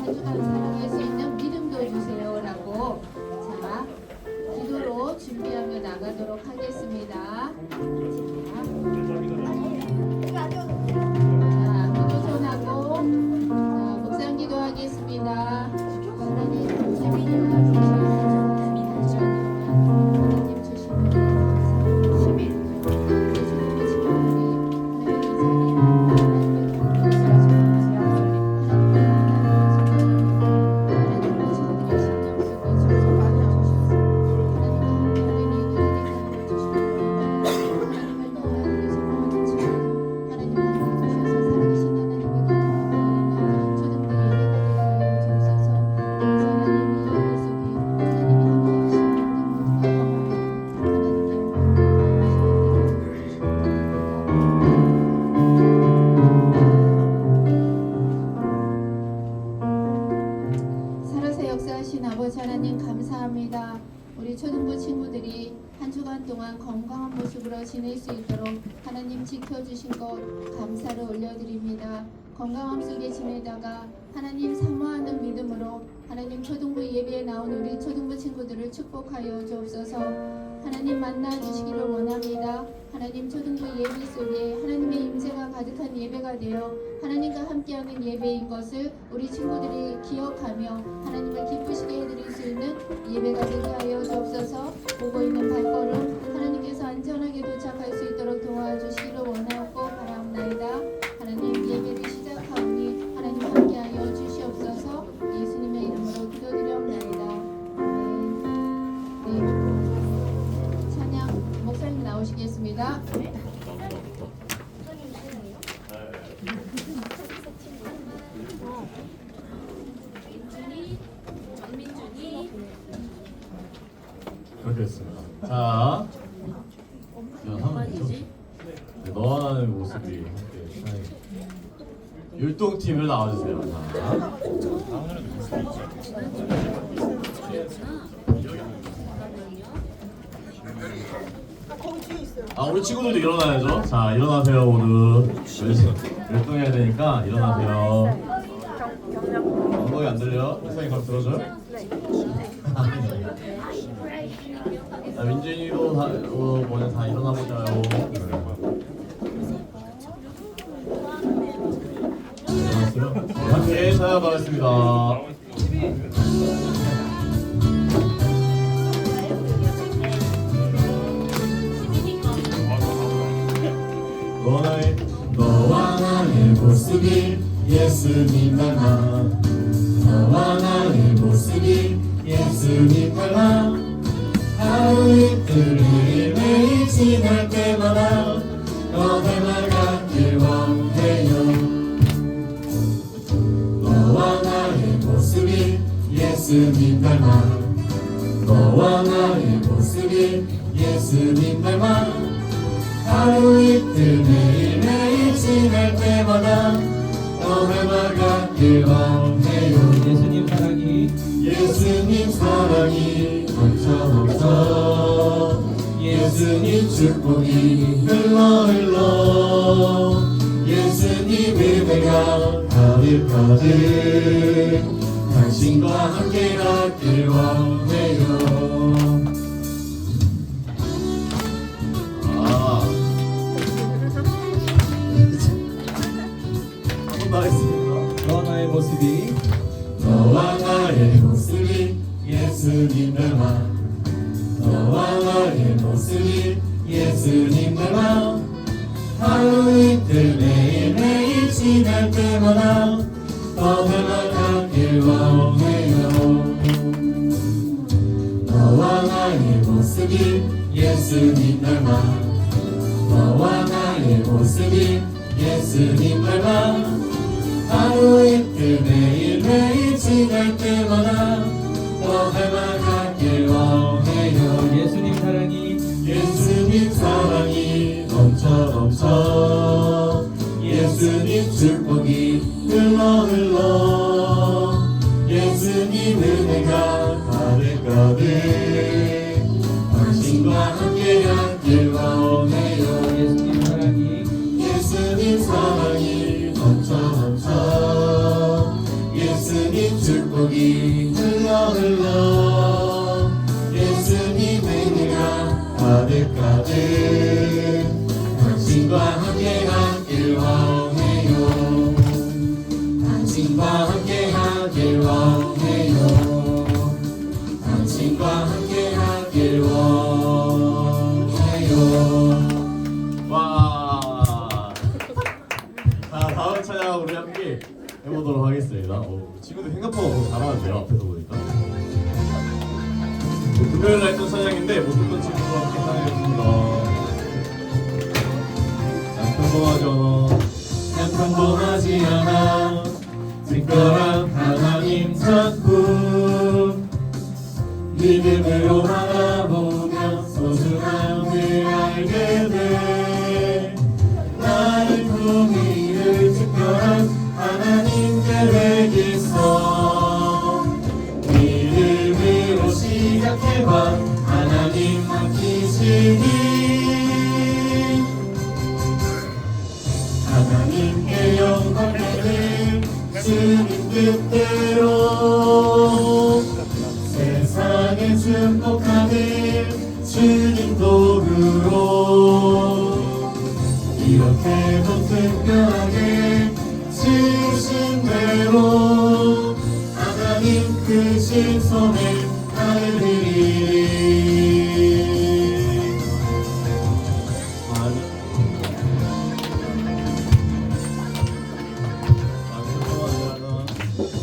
한 주간 살아갈 수 있는 믿음도 주세요라고 자 기도로 준비하며 나가도록 하겠습니다. 자 기도 전하고 묵상 기도하겠습니다. 하나님 아버지 하나님 감사합니다. 우리 초등부 친구들이 한 주간 동안 건강한 모습으로 지낼 수 있도록 하나님 지켜주신 것 감사를 올려드립니다. 건강함 속에 지내다가 하나님 사모하는 믿음으로 하나님 초등부 예배에 나온 우리 초등부 친구들을 축복하여 주옵소서. 하나님 만나 주시기를 원합니다. 하나님 초등부 예배 속에 하나님의 임재가 가득한 예배가 되어 하나님과 함께하는 예배인 것을 우리 친구들이 기억하며 하나님을 기쁘시게 해드릴 수 있는 예배가 되게 하여 주옵소서. 보고 있는 발걸음 하나님께서 안전하게 도착할 수 있도록 도와주시기를 원하고 바라옵나이다. 하나님 예배를 시작하오니 하나님 함께하여 주시옵소서. 예수님의 이름으로 기도드리옵나이다. 네. 찬양 목사님 나오시겠습니다. 그렇겠습니다. 자, 너와 나의 모습이 율동팀을 나와주세요. 우리 친구들도 일어나야죠. 자, 일어나세요 모두. 율동해야 되니까 일어나세요. 엉덩이 안 들려? 선생님 그럼 들어줘요? 자, 민준이로 먼저 다 일어나보자요. 일어났어요? 함께 찾아가겠습니다. 너와 나의 모습이 예수님 닮아. 너와 나의 모습이 예수님 닮아. 하루 이틀 매일매일 지날 때마다 너 닮아가길 원해요. 너와 나의 모습이 예수님 닮아. 너와 나의 모습이 예수님 닮아. 하루 이틀 매일매일 지날 때마다 너 닮아가길 원해요. 예수님 사랑이 예수님 사랑이 넘쳐 예수님 축복이 흘러 예수님 은혜가 가득가득 당신과 함께 가길 원해요. 한번 더 하겠습니다. 너와 나의 모습이 너와 나의 모습이 예수님 닮아. 너와 나의 모습이 예수님 닮아. 하루 이틀 매일매일 지날 때마다 너 닮아가길 원해요. 너와 나의 모습이 예수님 닮아. 너와 나의 모습이 예수님 닮아. 하루 이틀 매일매일 지날 때마다 너 닮아가길 원해요. 예수님 사랑이 예수님 사랑이 넘쳐 예수님 축복이 흘러 예수님 은혜가 가득가득 당신과 함께 가길 원해요. 예수님 사랑이 예수님 사랑이 넘쳐 예수님 감사드립니다. 친구들 생각보다 너무 잘하는데요. 앞에서 보니까. 금요일날 했던 찬양인데 못 듣던 친구들과 함께 찬양해줍니다. 난 평범하지 않아 특별한 하나님 작품 믿음으로 바라보며 소중함을 알게 돼 나를 통해 이를 특별한 하나님 계획 있어 믿음으로 시작해봐 하나님 맡기시니 하나님께 영광 되는 주님 뜻대로 세상에 축복하는 주님 도구로 이렇게도 특별하게 지으신 대로 하나님 크신 손에 나를 드리리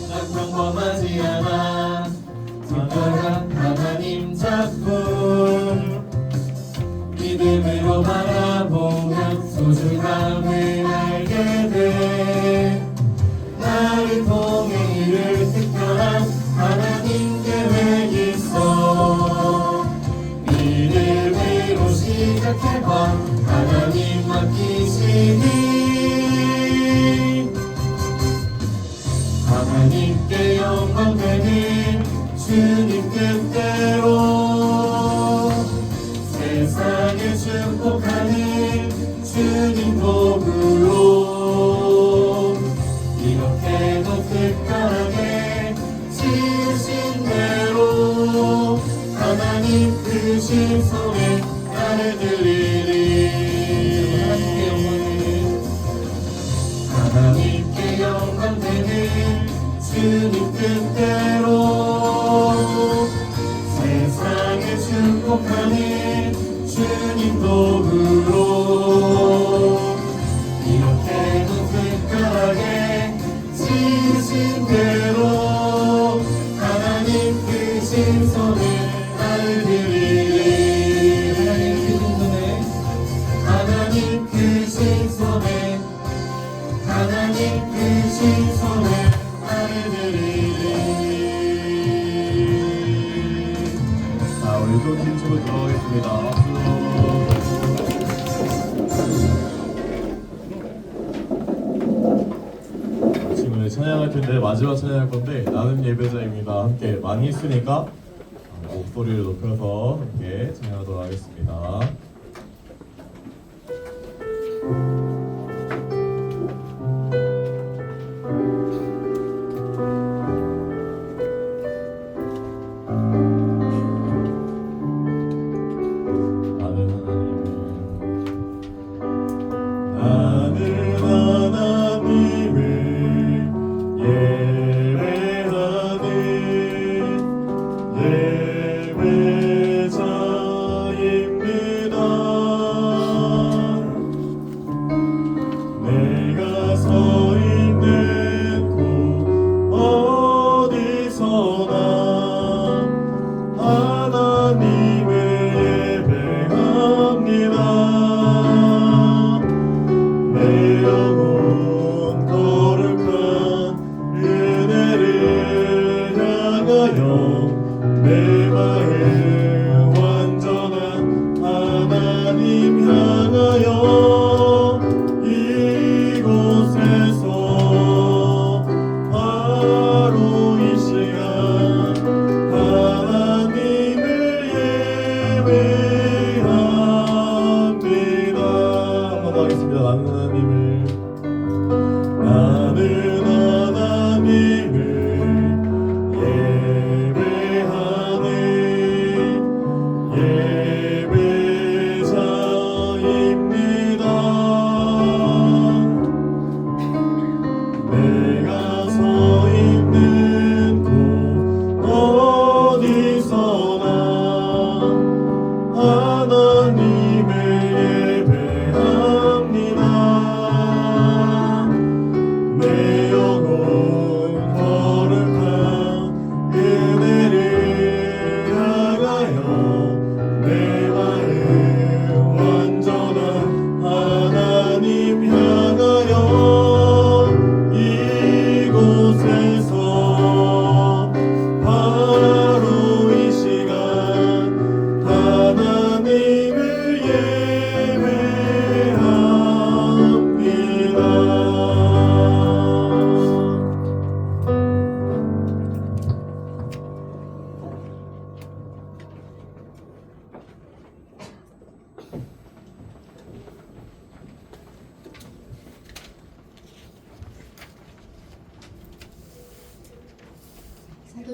난 평범하지 않아 특별한 하나님 작품 믿음으로 바라보면 소중함을 알게 돼 나를 통해 이룰 특별한 하나님 계획 있어 믿음으로 시작해봐 하나님 맡기시니 하나님께 영광 되는 주님 뜻대로 세상을 축복하는 주님 도구로 이렇게도 특별하게 지으신 대로 하나님 크신 손에 나를 드리리 하나님께 영광 되는 주님 뜻대로 세상을 축복하는 주님 도구로 이렇게도 특별하게 지으신 대로 하나님 크신 손에 나를 드리리 하나님 크신 손에 하나님 크신 손에 나를 드리리 자 우리 또 팀으로 들어가겠습니다. 박수 지금 찬양할 텐데 마지막 찬양할 건데 나는 예배자입니다. 함께 많이 했으니까 목소리를 높여서 함께 찬양하도록 하겠습니다. 나는 하나님을 예배하네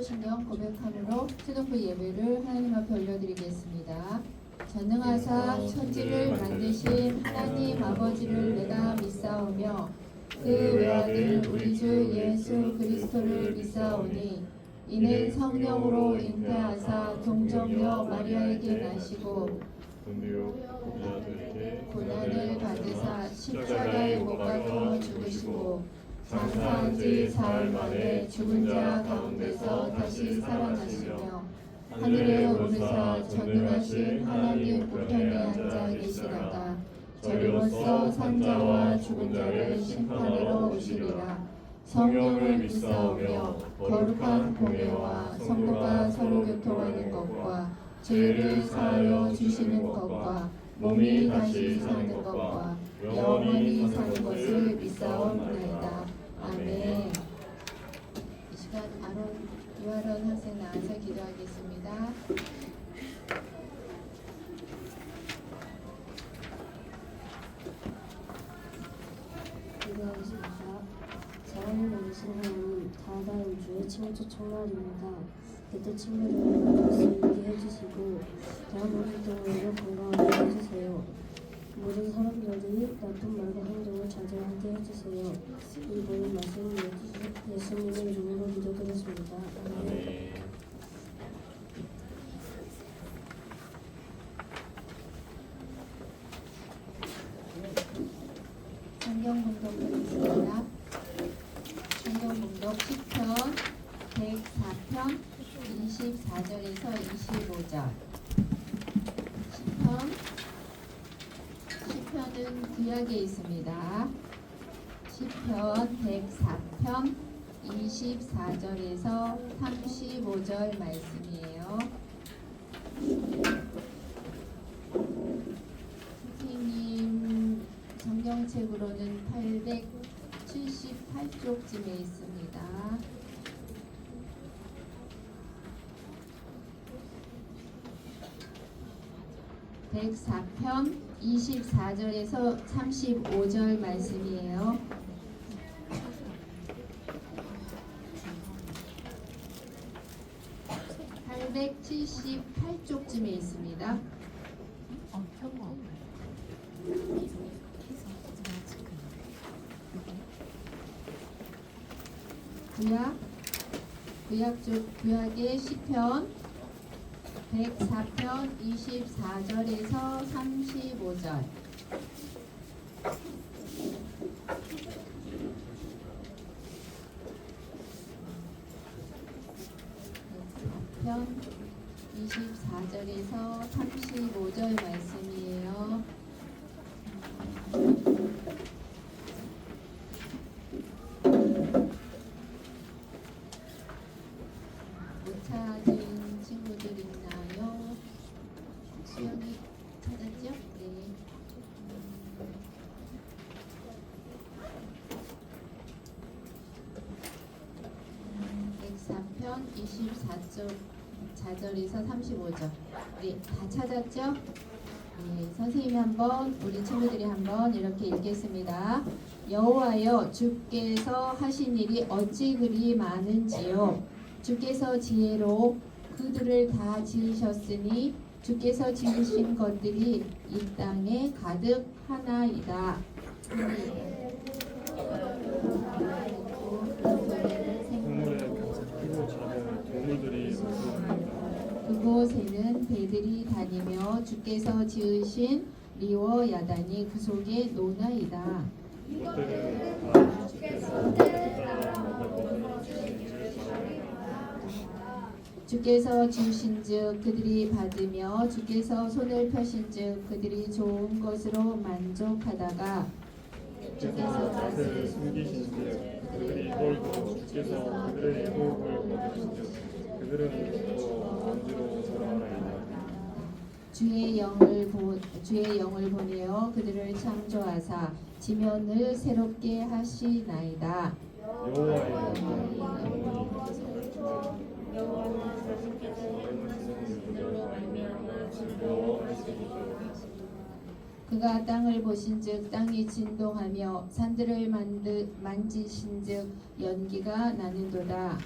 신령 고백함으로 초등부 예배를 하나님 앞에 올려드리겠습니다. 전능하사 천지를 만드신 하나님 아버지를 내가 믿사오며 그 외아들 우리 주 예수 그리스도를 믿사오니 이는 성령으로 잉태하사 동정녀 마리아에게 나시고 고난을 받으사 십자가에 못 박혀 죽으시고 장사한 지 사흘 만에 죽은 자 가운데서 다시 살아나시며 하늘에 오르사 전능하신 하나님 우편에 앉아 계시다가 저리로서 산자와 죽은 자를 심판하러 오시리라. 성령을 믿사오며 거룩한 공예와 성도가 서로 교통하는 것과 죄를 사하여 주시는 것과 몸이 다시 사는 것과 영원히 사는 것을 믿사옵나이다. 아멘. 이 시간 유아론 학생 나와서 기도하겠습니다. 기도하겠습니다. 사랑을 나누신 하나님, 다다음 주에 친구주 청날입니다. 그때 친구들을 만날 수 있게 해주시고 다음 한 주 동안에도 건강하게 해주세요. 모든 사람들이 나쁜 말과 행동을 자제하게 해주세요. 이 모든 말씀을 예수님의 이름으로 기도드렸습니다. 아멘. 성경 공독 드리겠습니다. 성경 공독 10편 104편 24절에서 25절. 10편은 구약에 있습니다. 10편 104편 24절에서 35절 말씀이에요. 선생님 성경책으로는 878쪽쯤에 있습니다. (104편) 24절에서 35절 말씀이에요. (878쪽쯤에) 있습니다. 구약의 시편 104편 24절에서 35절. 편 24절에서 35절 말씀이에요. 못 찾은 친구들 있나요? 수영이 찾았죠? 네. (104편) 24절에서 35절. 우리 다 찾았죠? 네, 선생님이 한번 우리 친구들이 한번 이렇게 읽겠습니다. 여호와여 주께서 하신 일이 어찌 그리 많은지요. 주께서 지혜로 그들을 다 지으셨으니 주께서 지으신 것들이 이 땅에 가득하나이다. 그곳에는 배들이 다니며 주께서 지으신 리워 야단이 그 속에 노나이다. 주께서 주신즉 그들이 받으며 주께서 손을 펴신즉 그들이 좋은 것으로 만족하다가 주께서 낯을 숨기신즉 그들이 벌고 주께서 그들의 유혹을 거두신즉 그들은 먼지로 돌아가나이다. 주의 영을 보내어 그들을 창조하사 지면을 새롭게 하시나이다. 여호와의 그가 땅을 보신즉 땅이 진동하며 산들을 만지신즉 연기가 나는도다.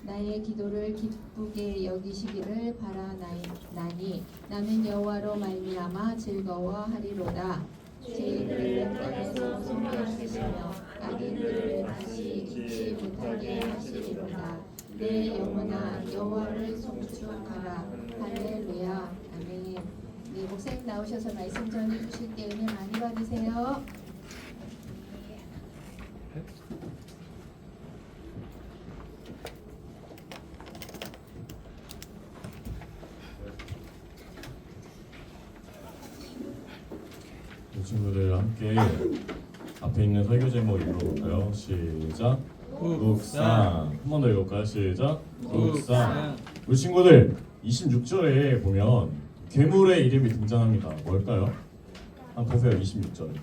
나의 기도를 기쁘게 여기시기를 바라나니 나는 여호와로 말미암아 즐거워하리로다. 죄인들을 땅에서 소멸하시며 악인들을 다시 잊지 못하게 하시리로다. 내 영혼아 여호와를 송축하라. 할렐루야. 아멘. 네, 목사님 나오셔서 말씀 전해 주실 때 은혜 많이 받으세요. 이 친구들 함께 앞에 있는 설교 제목 읽어볼까요? 시작. 묵상. 한 번 더 읽어볼까요? 시작. 묵상. 우리 친구들 26절에 보면 괴물의 이름이 등장합니다. 뭘까요? 한번 보세요. 26절에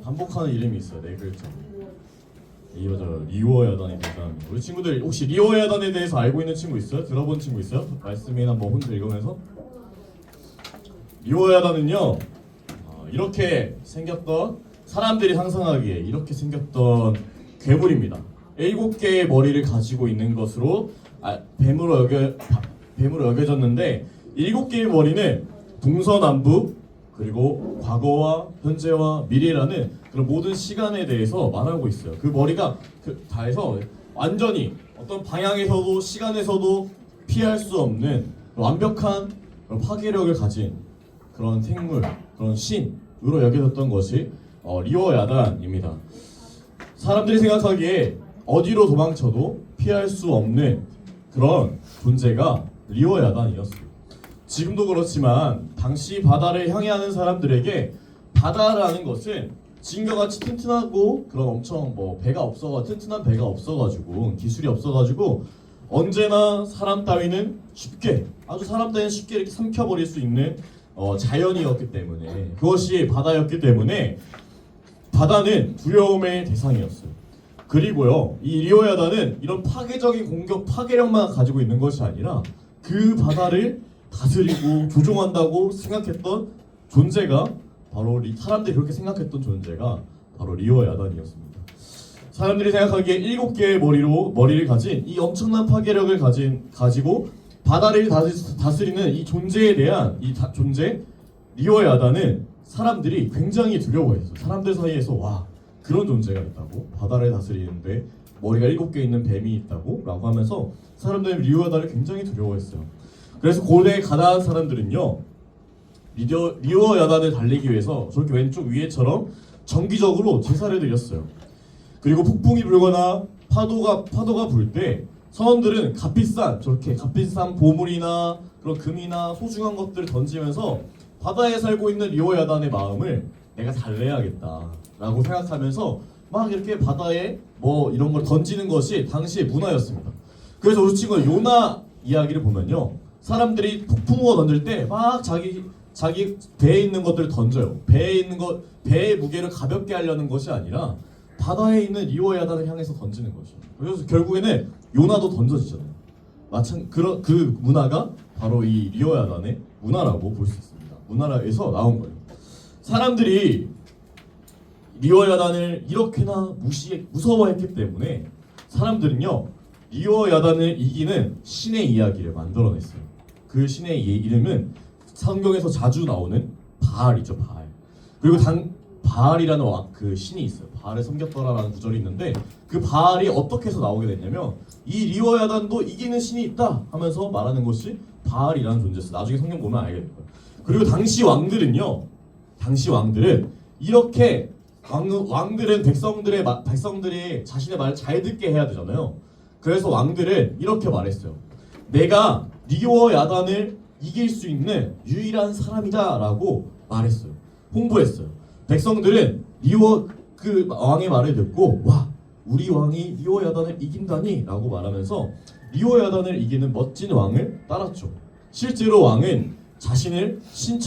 반복하는 이름이 있어요. 네 글자. 이거죠. 리워야단이 등장합니다. 우리 친구들 혹시 리워야단에 대해서 알고 있는 친구 있어요? 들어본 친구 있어요? 말씀이나 뭐 혼자 읽으면서? 리워야단은요 이렇게 생겼던, 사람들이 상상하기에 이렇게 생겼던 괴물입니다. 7개의 머리를 가지고 있는 것으로 뱀으로 여겨졌는데 7개의 머리는 동서남북 그리고 과거와 현재와 미래라는 그런 모든 시간에 대해서 말하고 있어요. 그 머리가 다 해서 완전히 어떤 방향에서도 시간에서도 피할 수 없는 완벽한 파괴력을 가진 그런 생물, 그런 신으로 여겨졌던 것이 리워야단입니다. 사람들이 생각하기에 어디로 도망쳐도 피할 수 없는 그런 존재가 리워야단이었어요. 지금도 그렇지만 당시 바다를 향해하는 사람들에게 바다라는 것은 지금과 같이 튼튼하고 그런 엄청 튼튼한 배가 없어가지고 기술이 없어가지고 언제나 사람 따위는 쉽게 이렇게 삼켜버릴 수 있는 자연이었기 때문에, 그것이 바다였기 때문에 바다는 두려움의 대상이었어요. 그리고요, 이 리워야단은 이런 파괴적인 공격, 파괴력만 가지고 있는 것이 아니라 그 바다를 다스리고 조종한다고 생각했던 존재가 바로 사람들이 그렇게 생각했던 존재가 바로 리워야단이었습니다. 사람들이 생각하기에 7개의 머리를 가진 이 엄청난 파괴력을 가지고 바다를 다스리는 이 존재에 대한 존재 리워야단은 사람들이 굉장히 두려워했어요. 사람들 사이에서 와, 그런 존재가 있다고? 바다를 다스리는데 머리가 7개 있는 뱀이 있다고? 라고 하면서 사람들은 리워야단을 굉장히 두려워했어요. 그래서 고대 가나안 사람들은요, 리워야단을 달리기 위해서 저렇게 왼쪽 위에처럼 정기적으로 제사를 드렸어요. 그리고 폭풍이 불거나 파도가 불 때 선원들은 값비싼 보물이나 그런 금이나 소중한 것들을 던지면서 바다에 살고 있는 리워야단의 마음을 내가 달래야겠다라고 생각하면서 막 이렇게 바다에 이런 걸 던지는 것이 당시의 문화였습니다. 그래서 우리 친구 요나 이야기를 보면요, 사람들이 폭풍우가 던질 때 막 자기 배에 있는 것들을 던져요. 배의 무게를 가볍게 하려는 것이 아니라 바다에 있는 리워야단을 향해서 던지는 것이에요. 그래서 결국에는 요나도 던져지잖아요. 그 문화가 바로 이 리워야단의 문화라고 볼 수 있습니다. 문화에서 나온 거예요. 사람들이 리워야단을 이렇게나 무서워했기 때문에 사람들은요, 리워야단을 이기는 신의 이야기를 만들어냈어요. 그 신의 이름은 성경에서 자주 나오는 바알이죠. 바알. 그리고 바알이라는 그 신이 있어요. 바알을 섬겼더라라는 구절이 있는데, 그 바알이 어떻게 해서 나오게 됐냐면 이 리워야단도 이기는 신이 있다 하면서 말하는 것이 바알이라는 존재였어요. 나중에 성경 보면 알게 될 거예요. 그리고 당시 왕들은 이렇게 왕들은 백성들이 자신의 말을 잘 듣게 해야 되잖아요. 그래서 왕들은 이렇게 말했어요. 내가 리워야단을 이길 수 있는 유일한 사람이다 라고 말했어요. 홍보했어요. 백성들은 그 왕의 말을 듣고 와, 우리 왕이 리워야단을 이긴다니 라고 말하면서 리워야단을 이기는 멋진 왕을 따랐죠. 실제로 왕은 자신을 신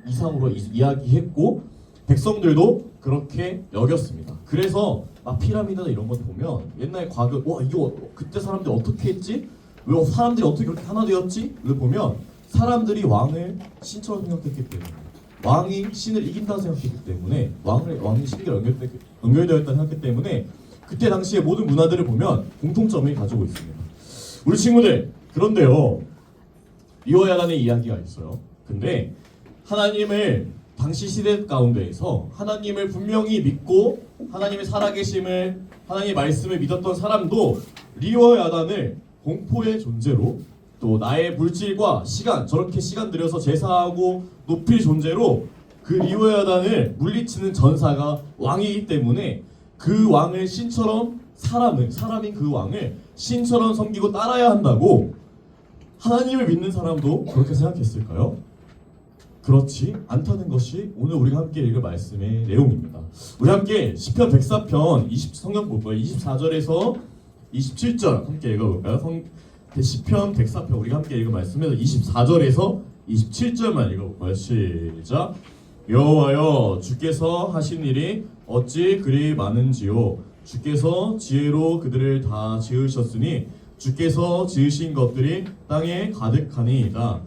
이상으로 이야기했고 백성들도 그렇게 여겼습니다. 그래서 막 피라미드나 이런 것 보면 옛날 과거 와 이거 그때 사람들이 어떻게 했지? 왜 사람들이 어떻게 그렇게 하나 되었지? 를 보면 사람들이 왕을 신처럼 생각했기 때문에 왕이 신을 이긴다고 생각했기 때문에 왕이 신과 연결되었다고 생각했기 때문에 그때 당시에 모든 문화들을 보면 공통점을 가지고 있습니다. 우리 친구들 그런데요 리워야단의 이야기가 있어요. 근데 하나님을 당시 시대 가운데에서 하나님을 분명히 믿고 하나님의 살아계심을 하나님의 말씀을 믿었던 사람도 리워야단을 공포의 존재로 또 나의 물질과 시간 저렇게 시간 들여서 제사하고 높일 존재로 그 리워야단을 물리치는 전사가 왕이기 때문에 그 왕을 신처럼 사람인 그 왕을 신처럼 섬기고 따라야 한다고 하나님을 믿는 사람도 그렇게 생각했을까요? 그렇지 않다는 것이 오늘 우리가 함께 읽을 말씀의 내용입니다. 우리 함께 시편 104편 성경 볼까요? 24절에서 27절 함께 읽어볼까요? 시편 104편 우리가 함께 읽을 말씀에서 24절에서 27절만 읽어볼까요? 시작. 여호와여 주께서 하신 일이 어찌 그리 많은지요. 주께서 지혜로 그들을 다 지으셨으니 주께서 지으신 것들이 땅에 가득하니이다.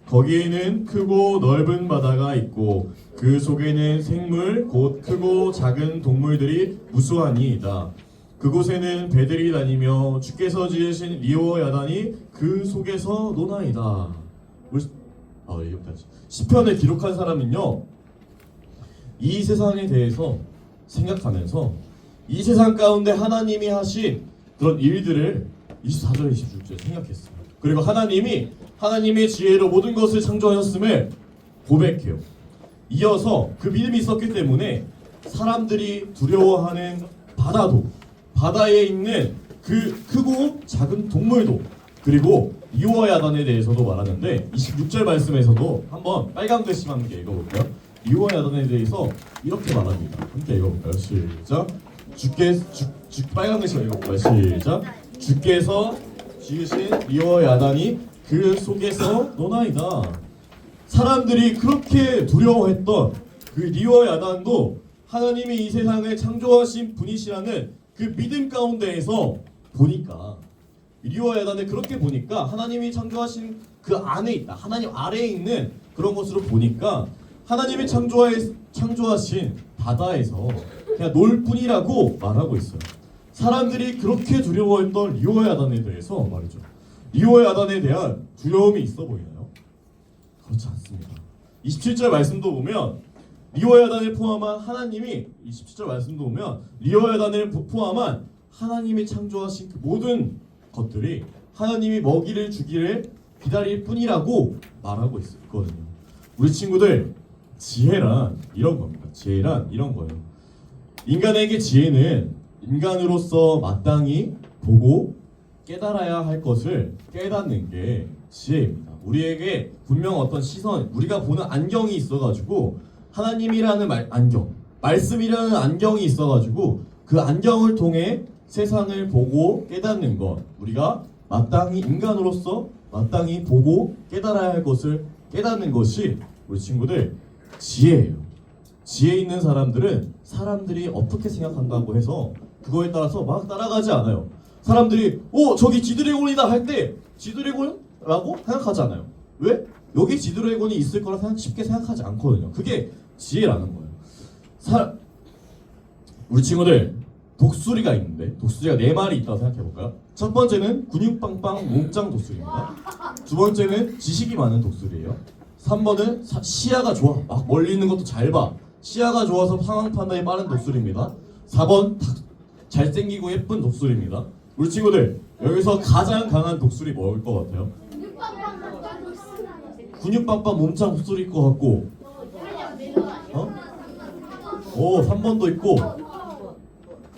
거기에는 크고 넓은 바다가 있고 그 속에는 생물 곧 크고 작은 동물들이 무수하니이다. 그곳에는 배들이 다니며 주께서 지으신 리워야단이 그 속에서 노나이다. 여기까지. 시편을 기록한 사람은요 이 세상에 대해서 생각하면서 이 세상 가운데 하나님이 하신 그런 일들을 24절 26절에 생각했어요. 그리고 하나님의 지혜로 모든 것을 창조하셨음을 고백해요. 이어서 그 믿음이 있었기 때문에 사람들이 두려워하는 바다에 있는 그 크고 작은 동물도 그리고 리워야단에 대해서도 말하는데 26절 말씀에서도 한번 빨간 글씨 함께 읽어볼까요? 리워야단에 대해서 이렇게 말합니다. 함께 읽어볼까요? 시작. 빨간 글씨 읽어볼까요? 시작. 주께서 지으신 리워야단이 그 속에서 노나이다. 사람들이 그렇게 두려워했던 그 리워야단도 하나님이 이 세상을 창조하신 분이시라는 그 믿음 가운데에서 보니까 리워야단을 그렇게 보니까 하나님이 창조하신 그 안에 있다. 하나님 아래에 있는 그런 것으로 보니까 하나님이 창조하신 바다에서 그냥 놀 뿐이라고 말하고 있어요. 사람들이 그렇게 두려워했던 리워야단에 대해서 말이죠. 리워야단에 대한 두려움이 있어 보이나요? 그렇지 않습니다. 27절 말씀도 보면 리워야단을 포함한 하나님이 27절 말씀도 보면 리워야단을 포함한 하나님이 창조하신 그 모든 것들이 하나님이 먹이를 주기를 기다릴 뿐이라고 말하고 있거든요. 우리 친구들 지혜란 이런 겁니다. 지혜란 이런 거예요. 인간에게 지혜는 인간으로서 마땅히 보고 깨달아야 할 것을 깨닫는 게 지혜입니다. 우리에게 분명 어떤 시선, 우리가 보는 안경이 있어가지고 하나님이라는 말씀이라는 안경이 있어가지고 그 안경을 통해 세상을 보고 깨닫는 것, 우리가 마땅히 인간으로서 마땅히 보고 깨달아야 할 것을 깨닫는 것이 우리 친구들 지혜예요. 지혜 있는 사람들은 사람들이 어떻게 생각한다고 해서 그거에 따라서 막 따라가지 않아요. 사람들이 저기 지드래곤이다 할 때 지드래곤이라고 생각하지 않아요. 왜? 여기 지드래곤이 있을 거라 쉽게 생각하지 않거든요. 그게 지혜라는 거예요. 우리 친구들 독수리가 있는데 독수리가 4마리 있다고 생각해볼까요? 첫 번째는 근육빵빵 몸짱 독수리입니다. 두 번째는 지식이 많은 독수리예요. 3번은 시야가 좋아. 막 멀리 있는 것도 잘 봐. 시야가 좋아서 상황 판단이 빠른 독수리입니다. 4번 잘생기고 예쁜 독수리입니다. 우리 친구들 여기서 가장 강한 독수리 뭐일 것 같아요? 근육빵빵 몸짱 독수리일 것 같고 3번도 있고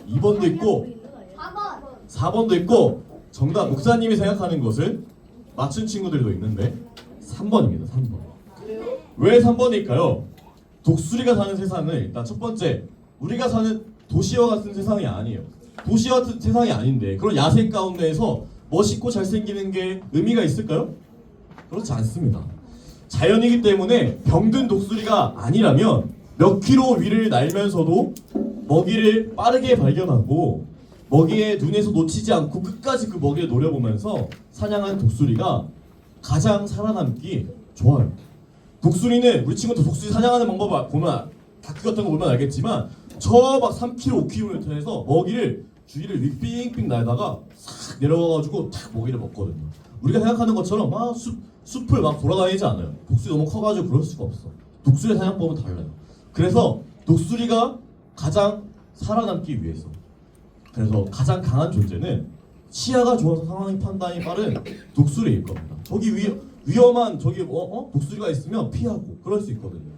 2번도 있고 4번도 있고 정답 목사님이 생각하는 것은 맞춘 친구들도 있는데 3번입니다. 3번. 왜 3번일까요? 독수리가 사는 세상은 일단 첫 번째 우리가 사는 도시와 같은 세상이 아니에요. 도시와 같은 세상이 아닌데 그런 야생 가운데에서 멋있고 잘생기는 게 의미가 있을까요? 그렇지 않습니다. 자연이기 때문에 병든 독수리가 아니라면 몇 킬로 위를 날면서도 먹이를 빠르게 발견하고 먹이의 눈에서 놓치지 않고 끝까지 그 먹이를 노려보면서 사냥한 독수리가 가장 살아남기 좋아요. 독수리는 우리 친구들 독수리 사냥하는 방법 보면 다큐 같은 거 보면 알겠지만 저 막 3km, 5km에서 먹이를 주위를 빙빙 날다가 싹 내려가가지고 탁 먹이를 먹거든요. 우리가 생각하는 것처럼 막 숲을 막 돌아다니지 않아요. 독수리 너무 커가지고 그럴 수가 없어. 독수리 사냥법은 달라요. 그래서 독수리가 가장 살아남기 위해서, 그래서 가장 강한 존재는 시야가 좋아서 상황 판단이 빠른 독수리일 겁니다. 저기 위험한 저기 독수리가 있으면 피하고 그럴 수 있거든요.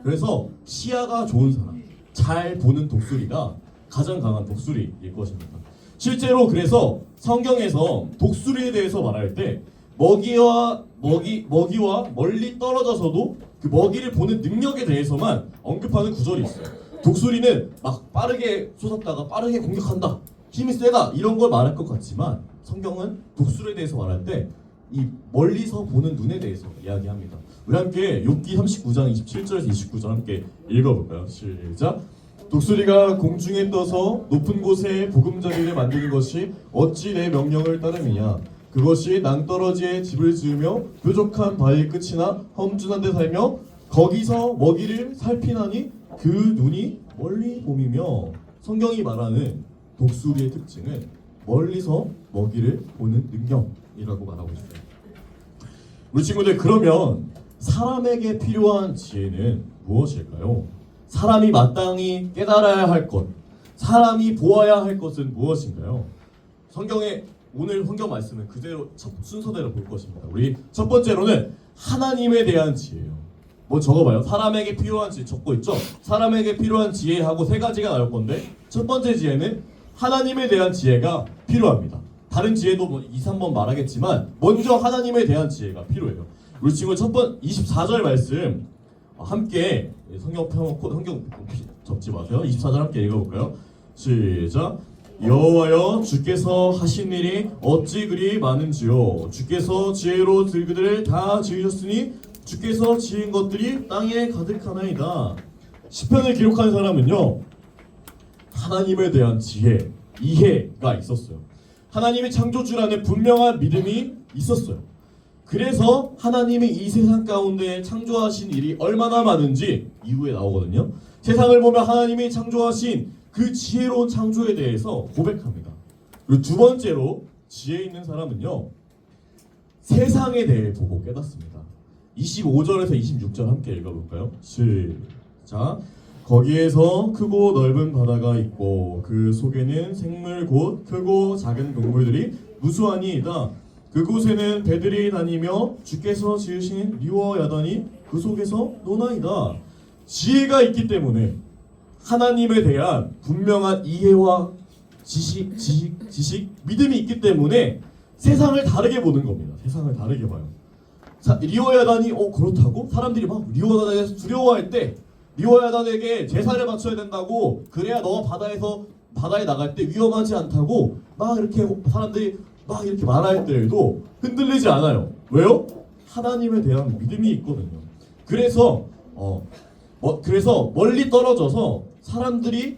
그래서 시야가 좋은 사람, 잘 보는 독수리가 가장 강한 독수리일 것입니다. 실제로 그래서 성경에서 독수리에 대해서 말할 때 먹이와 멀리 떨어져서도 그 먹이를 보는 능력에 대해서만 언급하는 구절이 있어요. 독수리는 막 빠르게 솟았다가 빠르게 공격한다, 힘이 세다 이런 걸 말할 것 같지만 성경은 독수리에 대해서 말할 때 이 멀리서 보는 눈에 대해서 이야기합니다. 우리 함께 욥기 39장 27절에서 29절 함께 읽어볼까요? 시작. 독수리가 공중에 떠서 높은 곳에 보금자리를 만드는 것이 어찌 내 명령을 따름이냐. 그것이 낭떠러지에 집을 지으며 뾰족한 바위 끝이나 험준한 데 살며 거기서 먹이를 살피나니 그 눈이 멀리 봄이며. 성경이 말하는 독수리의 특징은 멀리서 먹이를 보는 능력이라고 말하고 있어요. 우리 친구들, 그러면 사람에게 필요한 지혜는 무엇일까요? 사람이 마땅히 깨달아야 할 것, 사람이 보아야 할 것은 무엇인가요? 성경의 오늘 성경 말씀은 그대로 순서대로 볼 것입니다. 우리 첫 번째로는 하나님에 대한 지혜예요. 뭐 적어봐요. 사람에게 필요한 지혜 적고 있죠? 사람에게 필요한 지혜하고 세 가지가 나올 건데 첫 번째 지혜는 하나님에 대한 지혜가 필요합니다. 다른 지혜도 뭐 2, 3번 말하겠지만 먼저 하나님에 대한 지혜가 필요해요. 우리 친구 첫 번 24절 말씀 함께 성경 펴놓고 성경 접지 마세요. 24절 함께 읽어볼까요? 시작. 여호와여, 주께서 하신 일이 어찌 그리 많은지요. 주께서 지혜로 그들을 다 지으셨으니 주께서 지은 것들이 땅에 가득하나이다. 시편을 기록한 사람은요, 하나님에 대한 지혜, 이해가 있었어요. 하나님이 창조주라는 분명한 믿음이 있었어요. 그래서 하나님이 이 세상 가운데 창조하신 일이 얼마나 많은지 이후에 나오거든요. 세상을 보면 하나님이 창조하신 그 지혜로운 창조에 대해서 고백합니다. 그리고 두 번째로 지혜 있는 사람은요, 세상에 대해 보고 깨닫습니다. 25절에서 26절 함께 읽어볼까요? 시작. 거기에서 크고 넓은 바다가 있고 그 속에는 생물 곧 크고 작은 동물들이 무수하니이다. 그곳에는 배들이 다니며 주께서 지으신 리와 야단이 그 속에서 노나이다. 지혜가 있기 때문에 하나님에 대한 분명한 이해와 지식, 믿음이 있기 때문에 세상을 다르게 보는 겁니다. 세상을 다르게 봐요. 리오야단이 그렇다고? 사람들이 막 리오야단에서 두려워할 때 리오야단에게 제사를 바쳐야 된다고, 그래야 너가 바다에 나갈 때 위험하지 않다고 막 이렇게 사람들이 막 이렇게 말할 때에도 흔들리지 않아요. 왜요? 하나님에 대한 믿음이 있거든요. 그래서 멀리 떨어져서 사람들이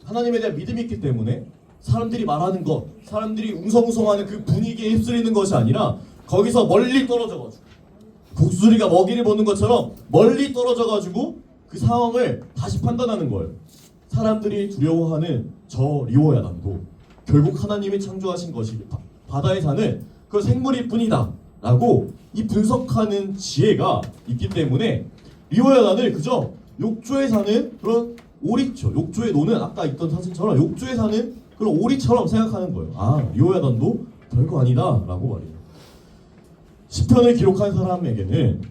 하나님에 대한 믿음이 있기 때문에 사람들이 말하는 것, 사람들이 웅성웅성하는 그 분위기에 휩쓸리는 것이 아니라 거기서 멀리 떨어져가지고 독수리가 먹이를 보는 것처럼 멀리 떨어져가지고 그 상황을 다시 판단하는 거예요. 사람들이 두려워하는 저 리오야단도 결국 하나님이 창조하신 것이 바다에 사는 그 생물일 뿐이다 라고 이 분석하는 지혜가 있기 때문에 리오야단을 그저 욕조에 사는 그런 오리초, 욕조에 노는 아까 있던 사진처럼 욕조에 사는 그런 오리처럼 생각하는 거예요. 아, 리오야단도 별거 아니다 라고 말해요. 시편을 기록한 사람에게는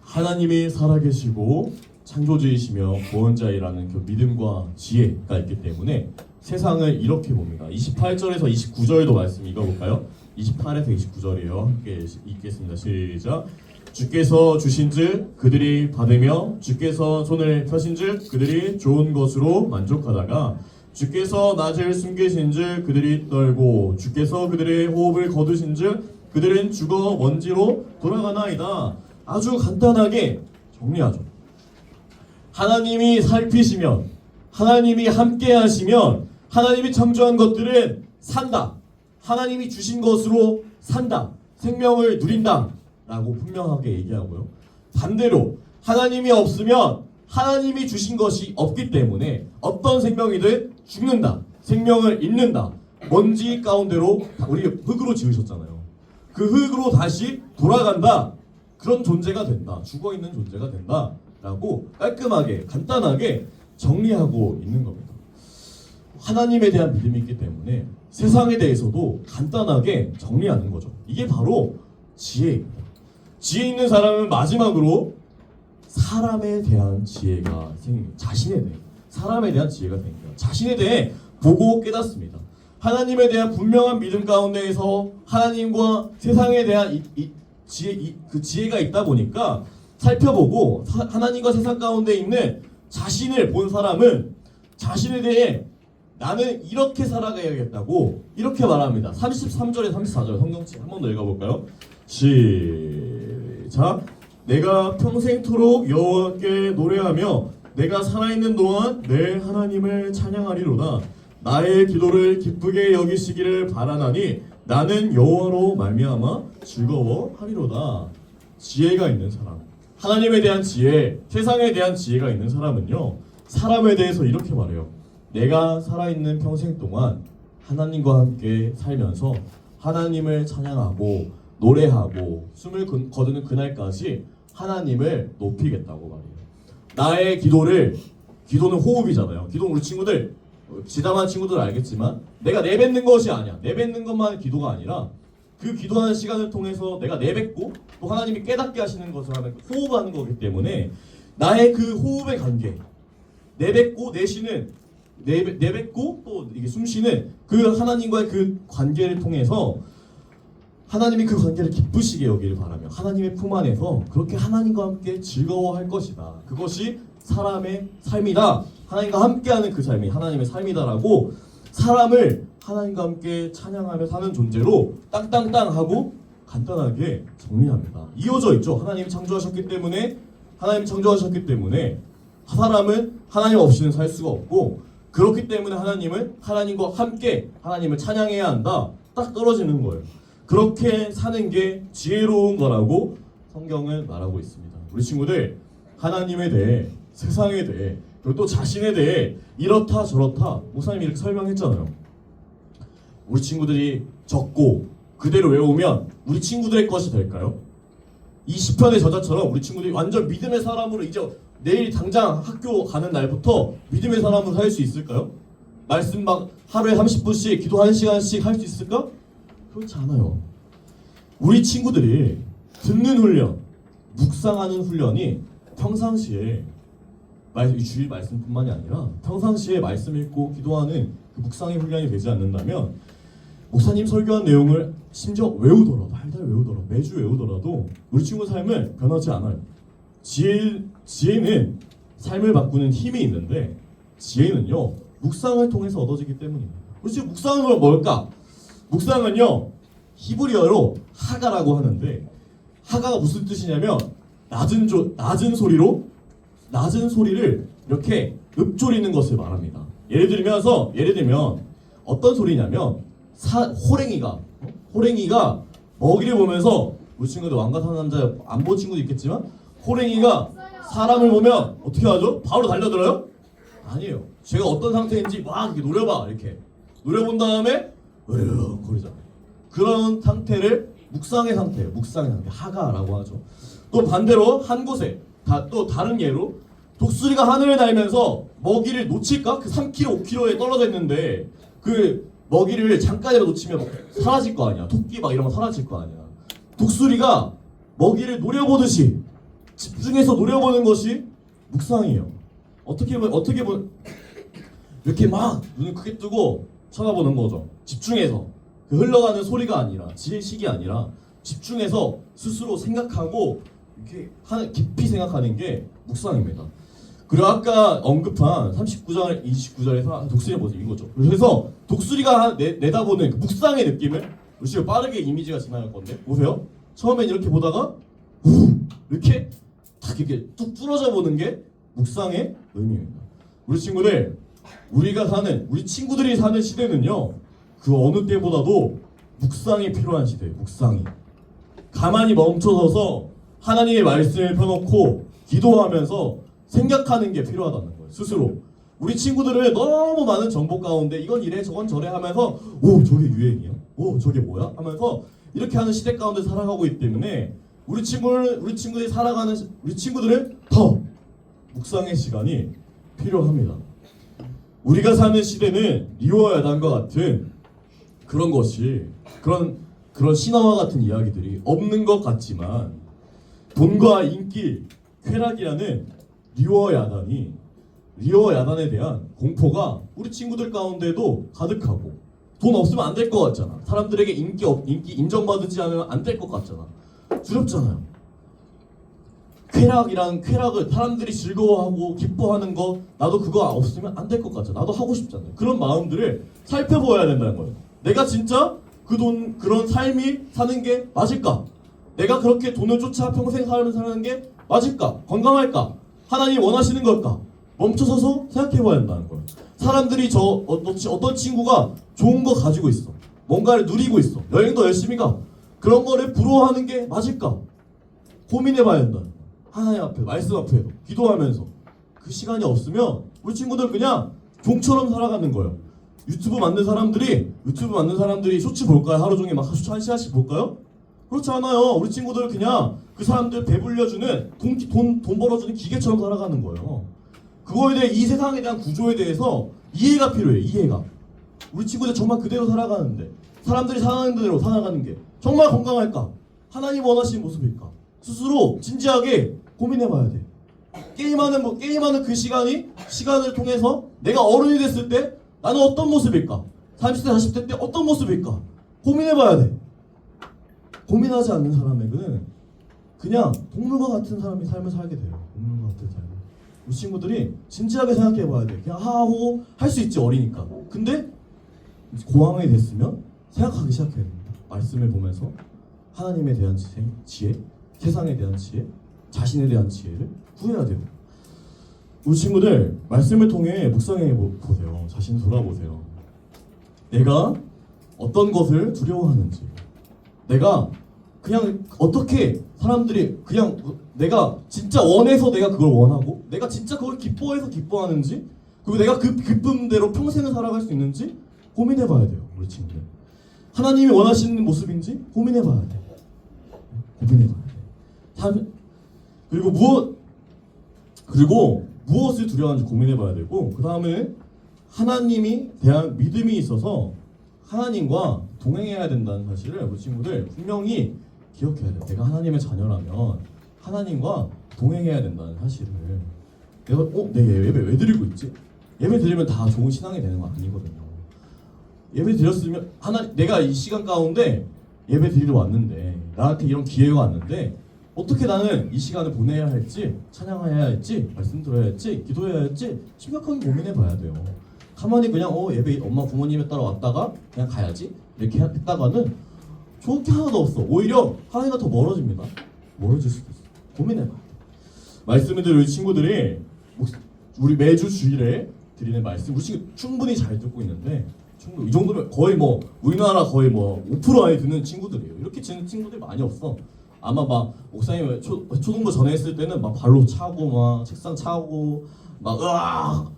하나님이 살아계시고 창조주이시며 구원자이라는 그 믿음과 지혜가 있기 때문에 세상을 이렇게 봅니다. 28절에서 29절도 말씀 읽어볼까요? 28에서 29절이에요. 함께 읽겠습니다. 시작. 주께서 주신즉 그들이 받으며 주께서 손을 펴신즉 그들이 좋은 것으로 만족하다가 주께서 낯을 숨기신즉 그들이 떨고 주께서 그들의 호흡을 거두신즉 그들은 죽어 먼지로 돌아가나이다. 아주 간단하게 정리하죠. 하나님이 살피시면, 하나님이 함께 하시면 하나님이 창조한 것들은 산다. 하나님이 주신 것으로 산다. 생명을 누린다. 라고 분명하게 얘기하고요. 반대로 하나님이 없으면 하나님이 주신 것이 없기 때문에 어떤 생명이든 죽는다. 생명을 잃는다. 먼지 가운데로 우리 흙으로 지으셨잖아요. 그 흙으로 다시 돌아간다. 그런 존재가 된다. 죽어있는 존재가 된다. 라고 깔끔하게 간단하게 정리하고 있는 겁니다. 하나님에 대한 믿음이 있기 때문에 세상에 대해서도 간단하게 정리하는 거죠. 이게 바로 지혜입니다. 지혜 있는 사람은 마지막으로 사람에 대한 지혜가 생깁니다. 자신에 대해 사람에 대한 지혜가 생깁니다. 자신에 대해 보고 깨닫습니다. 하나님에 대한 분명한 믿음 가운데에서 하나님과 세상에 대한 그 지혜가 있다 보니까 살펴보고 하나님과 세상 가운데 있는 자신을 본 사람은 자신에 대해 나는 이렇게 살아가야겠다고 이렇게 말합니다. 33절에 34절 성경책 한 번 더 읽어볼까요? 시작. 내가 평생토록 여호와께 노래하며 내가 살아있는 동안 내 하나님을 찬양하리로다. 나의 기도를 기쁘게 여기시기를 바라나니 나는 여호와로 말미암아 즐거워하리로다. 지혜가 있는 사람, 하나님에 대한 지혜, 세상에 대한 지혜가 있는 사람은요, 사람에 대해서 이렇게 말해요. 내가 살아있는 평생 동안 하나님과 함께 살면서 하나님을 찬양하고 노래하고 숨을 거두는 그날까지 하나님을 높이겠다고 말해요. 나의 기도는 호흡이잖아요. 기도는 우리 친구들, 지담한 친구들은 알겠지만 내가 내뱉는 것이 아니야. 내뱉는 것만 기도가 아니라 그 기도하는 시간을 통해서 내가 내뱉고 또 하나님이 깨닫게 하시는 것을 하면 호흡하는 거기 때문에 나의 그 호흡의 관계, 내뱉고 내쉬는 내뱉고 또 이게 숨쉬는 그 하나님과의 그 관계를 통해서 하나님이 그 관계를 기쁘시게 여기를 바라며 하나님의 품 안에서 그렇게 하나님과 함께 즐거워할 것이다. 그것이 사람의 삶이다. 하나님과 함께하는 그 삶이 하나님의 삶이다라고 사람을 하나님과 함께 찬양하며 사는 존재로 땅땅땅 하고 간단하게 정리합니다. 이어져 있죠. 하나님이 창조하셨기 때문에 사람은 하나님 없이는 살 수가 없고 그렇기 때문에 하나님은 하나님과 함께 하나님을 찬양해야 한다. 딱 떨어지는 거예요. 그렇게 사는 게 지혜로운 거라고 성경은 말하고 있습니다. 우리 친구들 하나님에 대해 세상에 대해 그리고 또 자신에 대해 이렇다 저렇다 목사님이 이렇게 설명했잖아요. 우리 친구들이 적고 그대로 외우면 우리 친구들의 것이 될까요? 이 시편의 저자처럼 우리 친구들이 완전 믿음의 사람으로 이제 내일 당장 학교 가는 날부터 믿음의 사람으로 살 수 있을까요? 말씀 막 하루에 30분씩 기도 1시간씩 할 수 있을까? 그렇지 않아요. 우리 친구들이 듣는 훈련, 묵상하는 훈련이 평상시에 이 주일 말씀뿐만이 아니라 평상시에 말씀 읽고 기도하는 그 묵상의 훈련이 되지 않는다면 목사님 설교한 내용을 심지어 외우더라도 달달 외우더라도 매주 외우더라도 우리 친구 삶은 변하지 않아요. 지혜는 삶을 바꾸는 힘이 있는데 지혜는요 묵상을 통해서 얻어지기 때문입니다. 우리 지금 묵상은 뭘까? 묵상은요 히브리어로 하가라고 하는데 하가가 무슨 뜻이냐면 낮은 소리를 이렇게 읊조리는 것을 말합니다. 예를 들면 어떤 소리냐면 호랭이가 먹이를 보면서 우리 친구들 왕같은 남자 안 본 친구도 있겠지만 호랭이가 사람을 보면 어떻게 하죠? 바로 달려들어요? 아니에요. 제가 어떤 상태인지 막 이렇게 노려본 다음에 으르렁 거리잖아요. 그런 상태를 묵상의 상태 하가라고 하죠. 또 반대로 한 곳에 또 다른 예로 독수리가 하늘을 날면서 먹이를 놓칠까? 그 3km, 5km에 떨어져 있는데 그 먹이를 잠깐이라도 놓치면 사라질 거 아니야. 토끼 막 이런 거 사라질 거 아니야. 독수리가 먹이를 노려보듯이 집중해서 노려보는 것이 묵상이에요. 어떻게 보면 이렇게 막 눈을 크게 뜨고 쳐다보는 거죠. 집중해서 그 흘러가는 소리가 아니라 지식이 아니라 집중해서 스스로 생각하고 이렇게 깊이 생각하는 게 묵상입니다. 그리고 아까 언급한 39절, 29절에서 독수리의 모습 이거죠. 그래서 독수리가 내다보는 그 묵상의 느낌을 우리 빠르게 이미지가 지나갈 건데 보세요. 처음엔 이렇게 보다가 이렇게 딱 이렇게 뚝 부러져 보는 게 묵상의 의미입니다. 우리 친구들 우리 친구들이 사는 시대는요, 그 어느 때보다도 묵상이 필요한 시대예요. 묵상이. 가만히 멈춰서서 하나님의 말씀을 펴놓고 기도하면서 생각하는 게 필요하다는 거예요. 스스로. 우리 친구들은 너무 많은 정보 가운데 이건 이래 저건 저래 하면서 오 저게 유행이야? 오 저게 뭐야? 하면서 이렇게 하는 시대 가운데 살아가고 있기 때문에 우리 친구들이 살아가는 우리 친구들은 더 묵상의 시간이 필요합니다. 우리가 사는 시대는 리오와 야단과 같은 그런 것이 그런 신화와 같은 이야기들이 없는 것 같지만 돈과 인기, 쾌락이라는 리오와 야단에 대한 공포가 우리 친구들 가운데도 가득하고 돈 없으면 안 될 것 같잖아. 사람들에게 인기 인정받지 않으면 안 될 것 같잖아. 두렵잖아요. 쾌락을 사람들이 즐거워하고 기뻐하는 거 나도 그거 없으면 안 될 것 같잖아. 나도 하고 싶잖아요. 그런 마음들을 살펴보아야 된다는 거예요. 내가 진짜 그런 삶이 사는 게 맞을까? 내가 그렇게 돈을 쫓아 평생 사는 게 맞을까? 건강할까? 하나님이 원하시는 걸까? 멈춰서서 생각해봐야 한다는 거예요. 사람들이 어떤 친구가 좋은 거 가지고 있어. 뭔가를 누리고 있어. 여행도 열심히 가. 그런 거를 부러워하는 게 맞을까? 고민해봐야 된다. 하나님 앞에, 말씀 앞에도 기도하면서 그 시간이 없으면 우리 친구들 그냥 종처럼 살아가는 거예요. 유튜브 만든 사람들이 쇼츠 볼까요? 하루 종일 막 쇼츠 한 시간씩 볼까요? 그렇지 않아요. 우리 친구들 그냥 그 사람들 배불려주는 돈 벌어주는 기계처럼 살아가는 거예요. 그거에 대해 이 세상에 대한 구조에 대해서 이해가 필요해요. 이해가. 우리 친구들 정말 그대로 살아가는데 사람들이 살아가는 대로 살아가는 게 정말 건강할까? 하나님 원하시는 모습일까? 스스로 진지하게 고민해봐야 돼. 게임하는 그 시간을 통해서 내가 어른이 됐을 때 나는 어떤 모습일까? 30대, 40대 때 어떤 모습일까? 고민해봐야 돼. 고민하지 않는 사람에게는 그냥 동물과 같은 삶을 살게 돼요. 동물과 같은 삶. 우리 친구들이 진지하게 생각해봐야 돼. 그냥 하하호호 할 수 있지, 어리니까. 근데 고학년이 됐으면 생각하기 시작해야 됩니다. 말씀을 보면서 하나님에 대한 지혜, 세상에 대한 지혜, 자신에 대한 지혜를 구해야 돼요. 우리 친구들 말씀을 통해 묵상해 보세요. 자신을 돌아보세요. 내가 어떤 것을 두려워하는지, 내가 그냥 어떻게 사람들이 그냥 내가 진짜 원해서 내가 그걸 원하고 내가 진짜 그걸 기뻐해서 기뻐하는지, 그리고 내가 그 기쁨대로 평생을 살아갈 수 있는지 고민해봐야 돼요. 우리 친구들 하나님이 원하시는 모습인지 고민해봐야 돼. 고민해봐야 돼. 그리고 무엇을 두려워하는지 고민해봐야 되고, 그 다음에 하나님이 대한 믿음이 있어서 하나님과 동행해야 된다는 사실을 우리 친구들 분명히 기억해야 돼요. 내가 하나님의 자녀라면 하나님과 동행해야 된다는 사실을. 내가 내 예배 왜 드리고 있지? 예배 드리면 다 좋은 신앙이 되는 거 아니거든요. 예배 드렸으면 내가 이 시간 가운데 예배 드리러 왔는데, 나한테 이런 기회가 왔는데 어떻게 나는 이 시간을 보내야 할지, 찬양해야 할지, 말씀 들어야 할지, 기도해야 할지 심각하게 고민해 봐야 돼요. 가만히 그냥 예배 엄마 부모님에 따라 왔다가 그냥 가야지 이렇게 했다가는 좋을 게 하나도 없어. 오히려 하나님과 더 멀어집니다. 멀어질 수도 있어. 고민해 봐야 돼. 말씀을 들을 친구들이 우리 매주 주일에 드리는 말씀 우리 친구 충분히 잘 듣고 있는데, 이 정도면 거의 우리나라 거의 5% 안에 듣는 친구들이에요. 이렇게 듣는 친구들이 많이 없어. 아마 목사님 초등부 전에 했을 때는 발로 차고 책상 차고 으악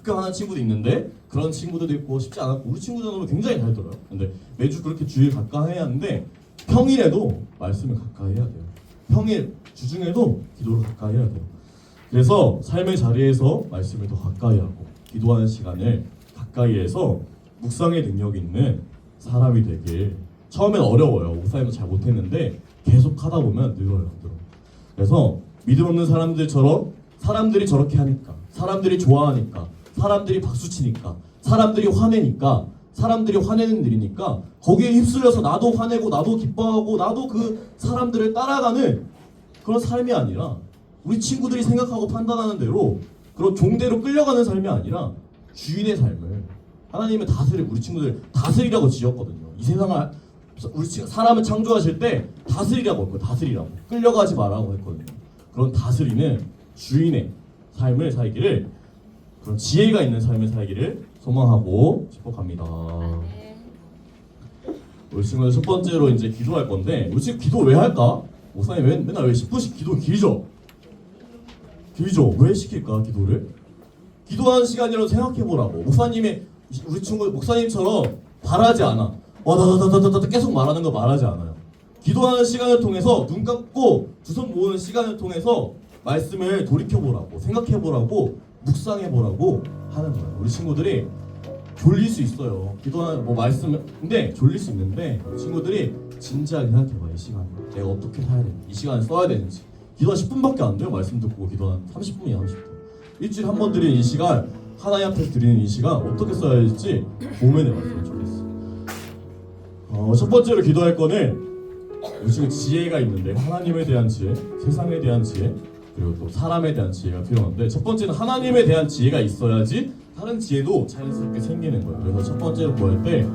하는 친구도 있는데, 그런 친구들도 있고 쉽지 않았고, 우리 친구들은 굉장히 잘 들어요. 근데 매주 그렇게 주일 가까이 해야 하는데 평일에도 말씀을 가까이 해야 돼요. 평일 주중에도 기도를 가까이 해야 돼요. 그래서 삶의 자리에서 말씀을 더 가까이 하고 기도하는 시간을 가까이 해서 묵상의 능력이 있는 사람이 되길. 처음엔 어려워요. 목사님도 잘 못했는데 계속 하다 보면 늘어요. 그래서 믿음 없는 사람들처럼 사람들이 저렇게 하니까, 사람들이 좋아하니까, 사람들이 박수치니까, 사람들이 화내니까, 사람들이 화내는 일이니까 거기에 휩쓸려서 나도 화내고 나도 기뻐하고 나도 그 사람들을 따라가는 그런 삶이 아니라, 우리 친구들이 생각하고 판단하는 대로 그런 종대로 끌려가는 삶이 아니라 주인의 삶을 하나님은 우리 친구들 다스리라고 지었거든요. 이 세상을 사람을 창조하실 때 다스리라고 했고, 다스리라고, 끌려가지 말라고 했거든요. 그런 다스리는 주인의 삶을 살기를 그런 지혜가 있는 삶을 살기를 소망하고 싶어 갑니다. 우리 친구들 첫 번째로 이제 기도할 건데, 우리 지금 기도 왜 할까? 목사님 맨날 왜 10분씩 기도 길죠? 왜 시킬까 기도를? 기도하는 시간이라도 생각해보라고. 목사님이 우리 친구 목사님처럼 말하지 않아. 와다다다다다 계속 말하는 거 말하지 않아요. 기도하는 시간을 통해서 눈 감고 두 손 모으는 시간을 통해서 말씀을 돌이켜보라고, 생각해보라고, 묵상해보라고 하는 거예요. 우리 친구들이 졸릴 수 있어요. 기도하는 말씀인데 졸릴 수 있는데, 친구들이 진지하게 생각해봐. 이 시간 내가 어떻게 살아야 되는지, 이 시간을 써야 되는지. 기도 10분밖에 안 돼요. 말씀 듣고 기도 한 30분이야. 30분. 일주일에 한 번 드리는 이 시간, 하나님 앞에서 드리는 이 시간 어떻게 써야 할지 고민해봤으면 좋겠어. 첫 번째로 기도할 거는, 우리 지금 지혜가 있는데 하나님에 대한 지혜, 세상에 대한 지혜, 그리고 또 사람에 대한 지혜가 필요한데, 첫 번째는 하나님에 대한 지혜가 있어야지 다른 지혜도 자연스럽게 생기는 거예요. 그래서 첫 번째로 구할 때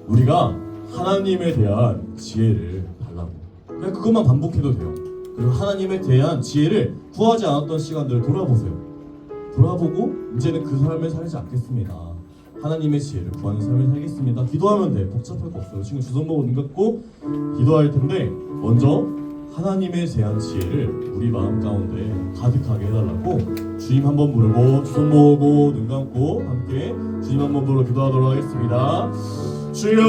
우리가 하나님에 대한 지혜를 달라고, 그냥 그것만 반복해도 돼요. 그리고 하나님에 대한 지혜를 구하지 않았던 시간들을 돌아보세요. 돌아보고 이제는 그 삶을 살지 않겠습니다. 하나님의 지혜를 구하는 삶을 살겠습니다. 기도하면 돼. 복잡할 거 없어요. 지금 두 손 모으고 눈 감고 기도할 텐데, 먼저 하나님에 대한 지혜를 우리 마음 가운데 가득하게 해달라고 주님 한번 부르고, 두 손 모으고 눈 감고 함께 주님 한번 부르고 기도하도록 하겠습니다. 주여,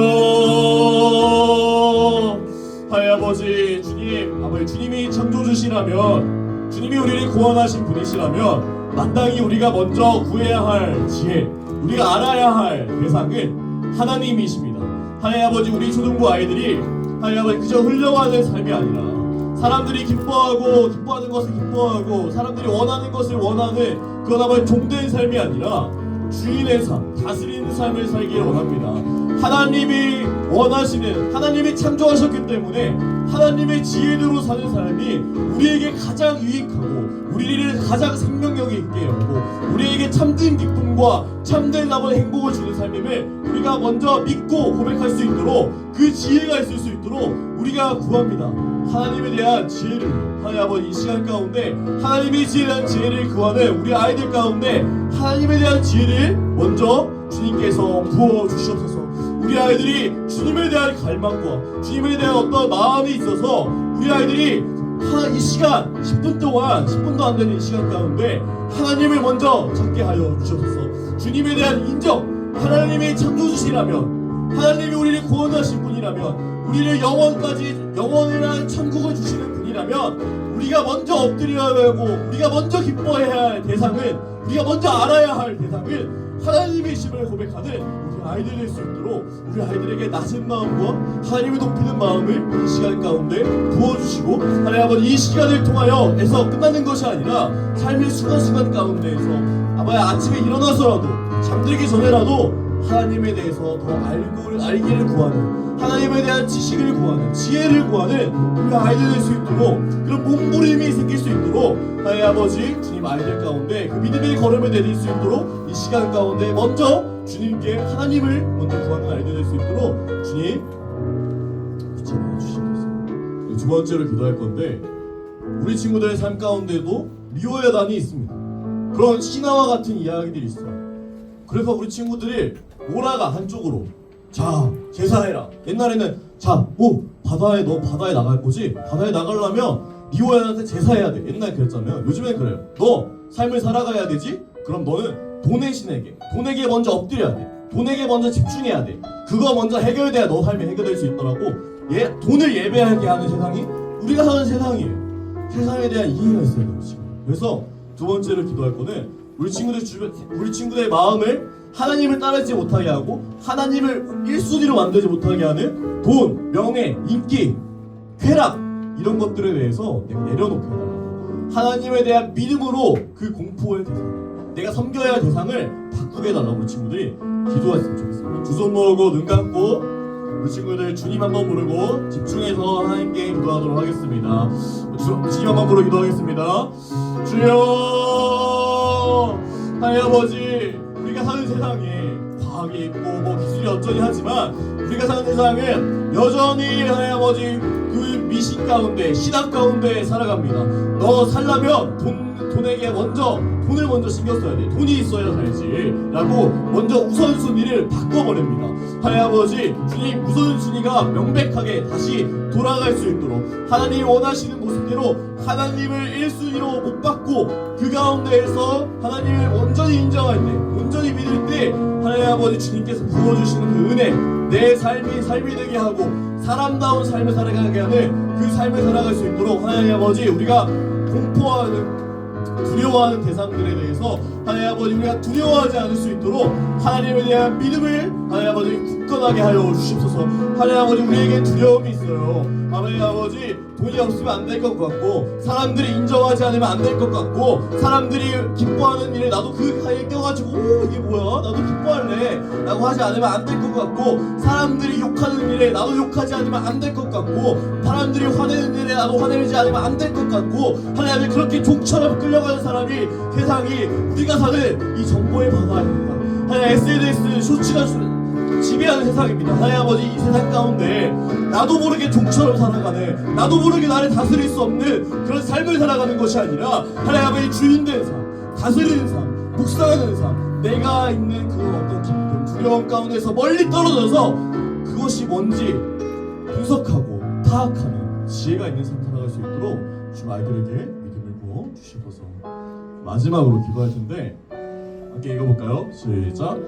하나님 아버지, 주님이 창조주시라면, 주님이 우리를 구원하신 분이시라면 마땅히 우리가 먼저 구해야 할 지혜, 우리가 알아야 할 대상은 하나님이십니다. 하나님 아버지, 우리 초등부 아이들이 하나님 아버지 그저 흘려가는 삶이 아니라, 사람들이 기뻐하는 것을 기뻐하고 사람들이 원하는 것을 원하는 그런 아버지 종된 삶이 아니라 주인의 삶, 다스리는 삶을 살기를 원합니다. 하나님이 원하시는, 하나님이 창조하셨기 때문에 하나님의 지혜대로 사는 삶이 우리에게 가장 유익하고 우리를 가장 생명력 있게 하고 우리에게 참된 기쁨과 참된 행복을 주는 삶임을 우리가 먼저 믿고 고백할 수 있도록, 그 지혜가 있을 수 있도록 우리가 구합니다. 하나님에 대한 지혜를, 하나님 아버지 이 시간 가운데 하나님의 지혜에 대한 지혜를 구하는 우리 아이들 가운데 하나님에 대한 지혜를 먼저 주님께서 부어주시옵소서. 우리 아이들이 주님에 대한 갈망과 주님에 대한 어떤 마음이 있어서 우리 아이들이 이 시간 10분 동안, 10분도 안 되는 이 시간 가운데 하나님을 먼저 찾게 하여 주시옵소서. 주님에 대한 인정, 하나님이 창조주시라면, 하나님이 우리를 구원하신 분이라면, 우리를 영원이라는 천국을 주시는 분이라면, 우리가 먼저 엎드려야 하고 우리가 먼저 기뻐해야 할 대상은, 우리가 먼저 알아야 할 대상은 하나님이심을 고백하는 우리 아이들 될 수 있도록, 우리 아이들에게 낮은 마음과 하나님을 높이는 마음을 이 시간 가운데 부어주시고, 하나님 아버지 이 시간을 통하여 해서 끝나는 것이 아니라 삶의 순간순간 가운데에서 아침에 일어나서라도, 잠들기 전에라도 하나님에 대해서 더 알기를 구하는, 하나님에 대한 지식을 구하는, 지혜를 구하는 우리 아이들 될 수 있도록, 그런 몸부림이 생길 수 있도록 하나님 아버지 주님 아이들 가운데 그 믿음의 걸음을 내딜 수 있도록 이 시간 가운데 먼저 주님께 하나님을 먼저 구하는 아이들 될 수 있도록 주님 붙잡아 주시옵소서. 두 번째로 기도할 건데, 우리 친구들의 삶 가운데도 미워야단이 있습니다. 그런 신화와 같은 이야기들이 있어요. 그래서 우리 친구들이 몰아가 한쪽으로, 자 제사해라. 옛날에는 너 바다에 나갈 거지? 바다에 나가려면 리오야한테 제사해야 돼. 옛날 그랬잖아요. 요즘엔 그래요. 너 삶을 살아가야 되지? 그럼 너는 돈의 신에게, 돈에게 먼저 엎드려야 돼. 돈에게 먼저 집중해야 돼. 그거 먼저 해결돼야 너 삶이 해결될 수 있더라고. 돈을 예배하게 하는 세상이 우리가 사는 세상이에요. 세상에 대한 이해가 있어야 돼요. 그래서 두 번째로 기도할 거는 우리 친구들의 마음을 하나님을 따르지 못하게 하고 하나님을 1순위로 만들지 못하게 하는 돈, 명예, 인기, 쾌락, 이런 것들에 대해서 내려놓게 해달라고. 하나님에 대한 믿음으로 그 공포의 대상, 내가 섬겨야 할 대상을 바꾸게 해달라고 우리 친구들이 기도했으면 좋겠습니다. 두 손 모으고 눈 감고 우리 친구들 주님 한번 부르고 집중해서 하나님께 기도하도록 하겠습니다. 주님 한번 부르고 기도하겠습니다. 주여, 하나님 아버지, 우리가 사는 세상에 과학이 있고 기술이 어쩌니 하지만 우리가 사는 세상은 여전히 하나님 아버지 그 미신 가운데, 신학 가운데 살아갑니다. 너 살려면 돈 돈을 먼저 신경 써야 돼. 돈이 있어야 살지 라고 먼저 우선순위를 바꿔버립니다. 하나님 아버지, 주님 우선순위가 명백하게 다시 돌아갈 수 있도록 하나님이 원하시는 모습대로 하나님을 1순위로 못 받고 그 가운데에서 하나님을 온전히 인정할 때, 온전히 믿을 때 하나님 아버지 주님께서 부어주시는 그 은혜, 내 삶이 되게 하고 사람다운 삶을 살아가게 하는 그 삶을 살아갈 수 있도록 하나님 아버지, 우리가 공포하는, 두려워하는 대상들에 대해서 하나님 아버지 우리가 두려워하지 않을 수 있도록 하나님에 대한 믿음을 하나님 아버지 굳건하게 하여 주십소서. 하나님 아버지, 우리에게 두려움이 있어요. 하나님 아버지, 돈이 없으면 안 될 것 같고, 사람들이 인정하지 않으면 안 될 것 같고, 사람들이 기뻐하는 일에 나도 그 사이에 껴가지고 오 이게 뭐야 나도 기뻐할래 라고 하지 않으면 안 될 것 같고, 사람들이 욕하는 일에 나도 욕하지 않으면 안 될 것 같고, 사람들이 화내는 일에 나도 화내지 않으면 안 될 것 같고, 하나님 그렇게 종처럼 끌려가는 사람이 세상이 우리가 사는 이 정보의 바다입니다. 하나님 SNS 쇼츠가 지배하는 세상입니다. 하나님 아버지, 이 세상 가운데 나도 모르게 종처럼 살아가는, 나도 모르게 나를 다스릴 수 없는 그런 삶을 살아가는 것이 아니라 하나님 아버지 주인된 삶, 다스리는 삶, 묵상하는 삶, 내가 있는 그 어떤 기쁨, 두려움 가운데서 멀리 떨어져서 그것이 뭔지 분석하고 파악하는 지혜가 있는 삶을 살아갈 수 있도록 주 아이들에게 믿음을 부어 주시옵소서. 마지막으로 기도할 텐데 함께 읽어볼까요? 시작.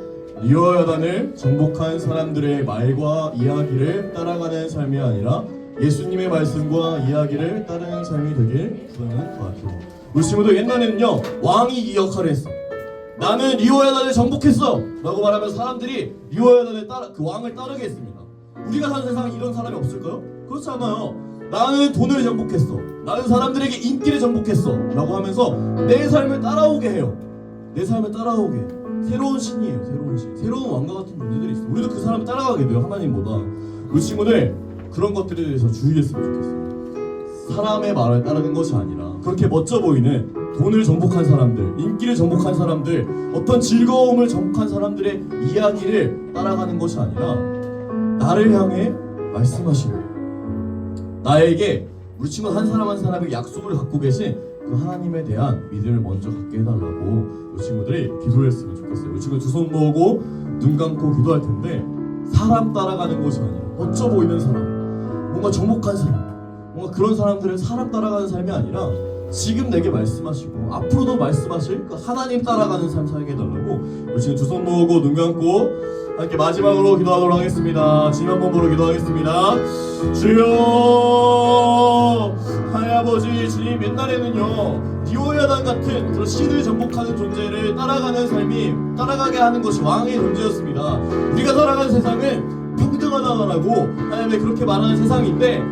리워야단을 정복한 사람들의 말과 이야기를 따라가는 삶이 아니라 예수님의 말씀과 이야기를 따르는 삶이 되길 구하는 거같아요. 우리 친구들 옛날에는요, 왕이 이 역할을 했어. 나는 리워야단을 정복했어 라고 말하면 사람들이 리워야단을 그 왕을 따르게 했습니다. 우리가 사는 세상에 이런 사람이 없을까요? 그렇지 않아요. 나는 돈을 정복했어, 나는 사람들에게 인기를 정복했어 라고 하면서 내 삶을 따라오게 해요. 내 삶을 따라오게. 새로운 신이에요. 새로운 신, 새로운 왕과 같은 존재들이 있어요. 우리도 그 사람을 따라가게 돼요. 하나님보다. 우리 친구들 그런 것들에 대해서 주의했으면 좋겠어요. 사람의 말을 따르는 것이 아니라 그렇게 멋져 보이는 돈을 정복한 사람들, 인기를 정복한 사람들, 어떤 즐거움을 정복한 사람들의 이야기를 따라가는 것이 아니라 나를 향해 말씀하시는, 나에게, 우리 친구 한 사람 한 사람에게 약속을 갖고 계신 그 하나님에 대한 믿음을 먼저 갖게 해달라고 우리 친구들이 기도했으면 좋겠어요. 우리 친구 두 손 모으고 눈 감고 기도할 텐데, 사람 따라가는 것이 아니라 멋져 보이는 사람, 뭔가 정복한 사람, 뭔가 그런 사람들은 사람 따라가는 삶이 아니라 지금 내게 말씀하시고 앞으로도 말씀하실 그 하나님 따라가는 삶 살게 해달라고 우리 친구 두 손 모으고 눈 감고 함께 마지막으로 기도하도록 하겠습니다. 주님 한 번 보러 기도하겠습니다. 주여, 하나님 아버지, 주님 옛날에는요 리워야단 같은 그런 신을 정복하는 존재를 따라가는 삶이, 따라가게 하는 것이 왕의 존재였습니다. 우리가 살아가는 세상은 평등하다라고 하나님이 그렇게 말하는 세상인데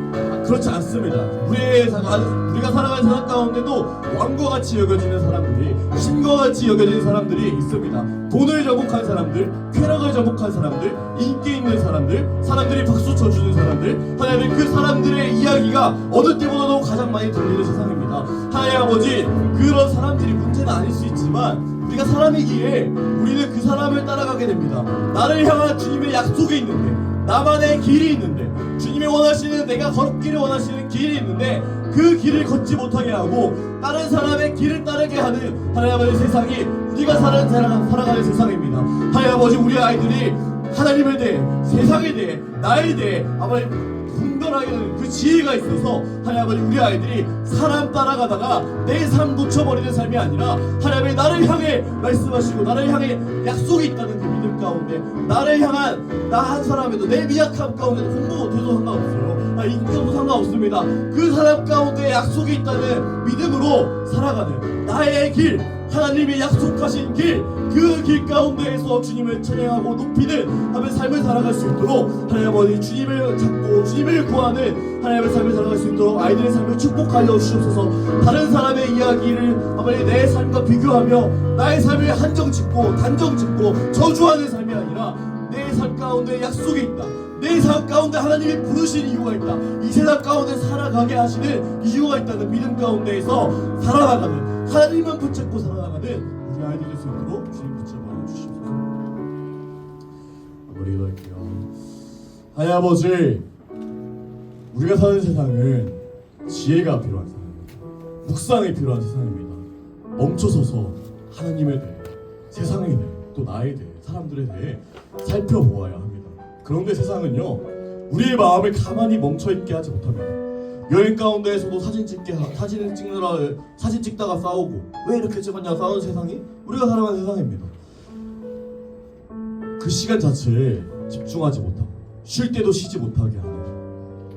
그렇지 않습니다. 우리가 살아가는 세상 가운데도 왕과 같이 여겨지는 사람들이, 신과 같이 여겨지는 사람들이 있습니다. 돈을 정복한 사람들, 쾌락을 정복한 사람들, 인기 있는 사람들, 사람들이 박수 쳐주는 사람들, 하나님 그 사람들의 이야기가 어느 때보다도 가장 많이 들리는 세상입니다. 하나님 아버지, 그런 사람들이 문제는 아닐 수 있지만 우리가 사람이기에 우리는 그 사람을 따라가게 됩니다. 나를 향한 주님의 약속이 있는데, 나만의 길이 있는데, 주님이 원하시는, 내가 걷기를 원하시는 길이 있는데 그 길을 걷지 못하게 하고 다른 사람의 길을 따르게 하는 하나님 아버지 세상이 우리가 살아가는 세상입니다. 하나님 아버지, 우리 아이들이 하나님에 대해, 세상에 대해, 나에 대해 아버지 분별하게 되는 그 지혜가 있어서 하나님 아버지, 우리 아이들이 사람 따라가다가 내 삶 놓쳐버리는 삶이 아니라 하나님의 나를 향해 말씀하시고 나를 향해 약속이 있다는 그 믿음 가운데, 나를 향한 나 한 사람에도 내 미약함 가운데 공부 못해도 상관없어요. 인격도 상관없습니다. 그 사람 가운데 약속이 있다는 믿음으로 살아가는 나의 길, 하나님이 약속하신 길, 그 길 가운데에서 주님을 찬양하고 높이는 하나님의 삶을 살아갈 수 있도록 하나님 아버지, 주님을 찾고 주님을 구하는 하나님의 삶을 살아갈 수 있도록 아이들의 삶을 축복하여 주시옵소서. 다른 사람의 이야기를 아버지 내 삶과 비교하며 나의 삶을 한정짓고 단정짓고 저주하는 삶이 아니라 내 삶 가운데 약속이 있다, 내 삶 가운데 하나님이 부르신 이유가 있다, 이 세상 가운데 살아가게 하시는 이유가 있다는 믿음 가운데에서 살아나가는, 하나님만 붙잡고 살아나가는 우리 아이들이 될 수 있도록 주님 붙잡아 주시옵소서. 마무리 기도할게요. 하나님 아버지, 우리가 사는 세상은 지혜가 필요한 세상입니다. 묵상이 필요한 세상입니다. 멈춰서서 하나님에 대해, 세상에 대해, 또 나에 대해, 사람들에 대해 살펴보아야 합니다. 그런데 세상은요, 우리의 마음을 가만히 멈춰있게 하지 못합니다. 여행 가운데에서도 사진 찍다가 싸우고, 왜 이렇게 찍었냐 싸우는 세상이 우리가 살아가는 세상입니다. 그 시간 자체에 집중하지 못하고, 쉴 때도 쉬지 못하게 하는,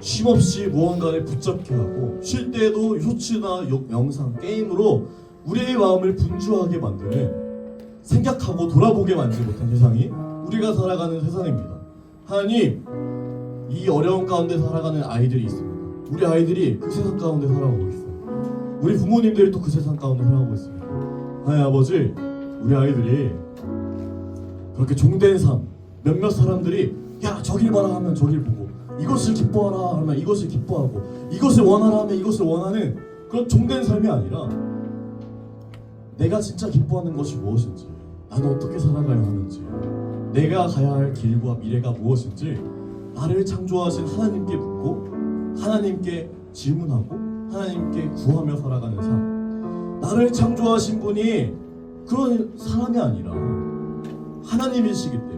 쉼없이 무언가를 붙잡게 하고, 쉴 때도 쇼츠나 영상, 게임으로 우리의 마음을 분주하게 만드는, 생각하고 돌아보게 만들지 못한 세상이 우리가 살아가는 세상입니다. 하나님, 이 어려운 가운데 살아가는 아이들이 있습니다. 우리 아이들이 그 세상 가운데 살아가고 있어요. 우리 부모님들이 또 그 세상 가운데 살아가고 있습니다. 하나님 아버지, 우리 아이들이 그렇게 종된 삶, 몇몇 사람들이 야 저길 봐라 하면 저길 보고, 이것을 기뻐하라 하면 이것을 기뻐하고, 이것을 원하라 하면 이것을 원하는 그런 종된 삶이 아니라, 내가 진짜 기뻐하는 것이 무엇인지, 나는 어떻게 살아가야 하는지, 내가 가야 할 길과 미래가 무엇인지 나를 창조하신 하나님께 묻고, 하나님께 질문하고, 하나님께 구하며 살아가는 삶. 나를 창조하신 분이 그런 사람이 아니라 하나님이시기 때문에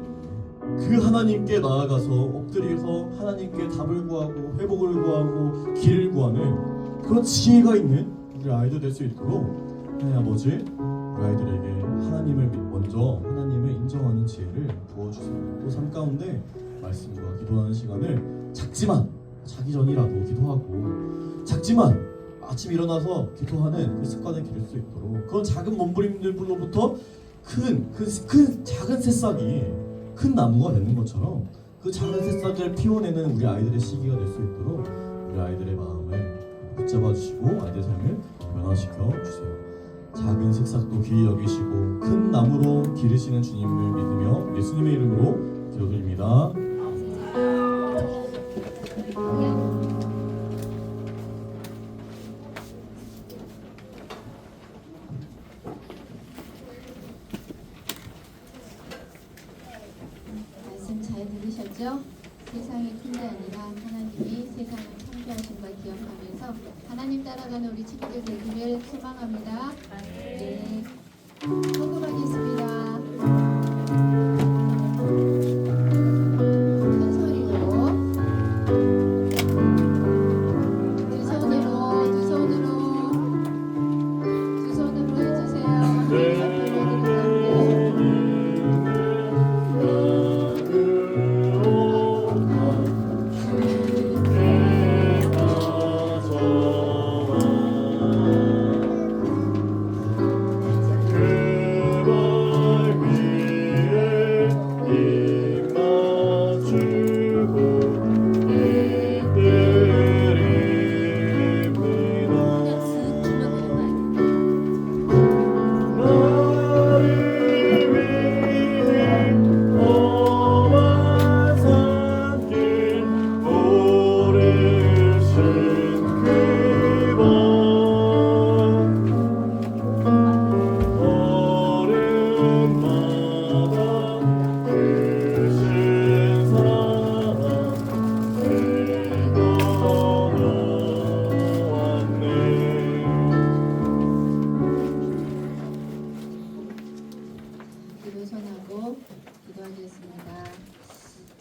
그 하나님께 나아가서 엎드려서 하나님께 답을 구하고, 회복을 구하고, 길을 구하는 그런 지혜가 있는 우리 아이들 될 수 있도록 하나님 아버지, 우리 아이들에게 하나님을 인정하는 지혜를 부어주세요. 또 삶 가운데 말씀과 기도하는 시간을 작지만, 자기 전이라도 기도하고, 작지만 아침 일어나서 기도하는 그 습관을 기를 수 있도록, 그런 작은 몸부림들로부터 큰 작은 새싹이 큰 나무가 되는 것처럼 그 작은 새싹을 피워내는 우리 아이들의 시기가 될 수 있도록 우리 아이들의 마음을 붙잡아 주시고, 아이들의 삶을 변화시켜 주세요. 작은 새싹도 귀히 여기시고 큰 나무로 기르시는 주님을 믿으며 예수님의 이름으로 기도드립니다. 말씀 잘 들으셨죠? 세상이 큰 게 아니라 하나님이 세상을 창조하신 걸 기억하면서 하나님 따라가는 우리 친구들 되기를 소망합니다. 네, 헌금하겠습니다. 큰 소리로, 두 손으로 해주세요.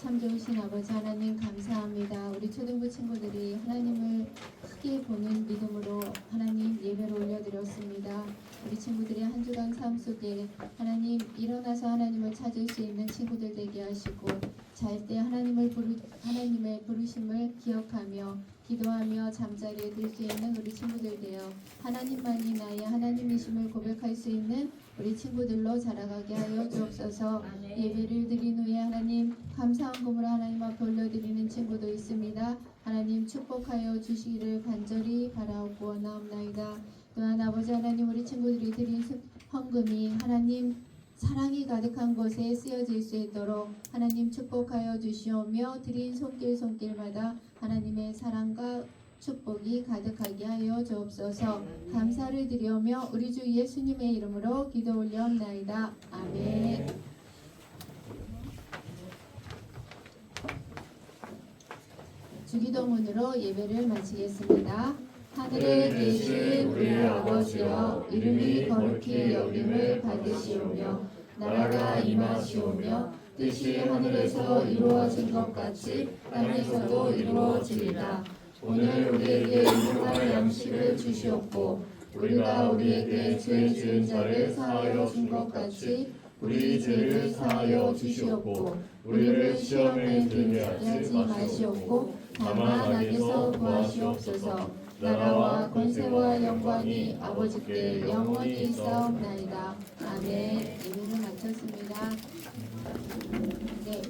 참 좋으신 아버지 하나님 감사합니다. 우리 초등부 친구들이 하나님을 크게 보는 믿음으로 하나님 예배를 올려드렸습니다. 우리 친구들이 한 주간 삶 속에 하나님 일어나서 하나님을 찾을 수 있는 친구들 되게 하시고, 잘 때 하나님의 부르심을 기억하며 기도하며 잠자리에 들 수 있는 우리 친구들 되어 하나님만이 나의 하나님이심을 고백할 수 있는 우리 친구들로 자라가게 하여 주옵소서. 예배를 드린 후에 하나님 감사한 금으로 하나님 앞에 올려드리는 친구도 있습니다. 하나님 축복하여 주시기를 간절히 바라옵고 원하옵나이다. 또한 아버지 하나님, 우리 친구들이 드린 헌금이 하나님 사랑이 가득한 곳에 쓰여질 수 있도록 하나님 축복하여 주시오며, 드린 손길마다 하나님의 사랑과 축복이 가득하게 하여 주옵소서. 감사를 드리오며 우리 주 예수님의 이름으로 기도 올려옵나이다. 아멘. 주기도문으로 예배를 마치겠습니다. 하늘에 계신 우리 아버지여 이름이 거룩히 여김을 받으시오며 나라가 임하시오며 뜻이 하늘에서 이루어진 것 같이 땅에서도 이루어지리라. 오늘 우리에게 일용할 양식을 주시옵고 우리가 우리에게 죄 지은 자를 사하여 준 것 같이 우리 죄를 사하여 주시옵고 우리를 시험에 들게 하지 마시옵고 다만 악에서 구하시옵소서. 나라와 권세와 영광이 아버지께 영원히 있사옵나이다. 아멘. 예배를 마쳤습니다. 네,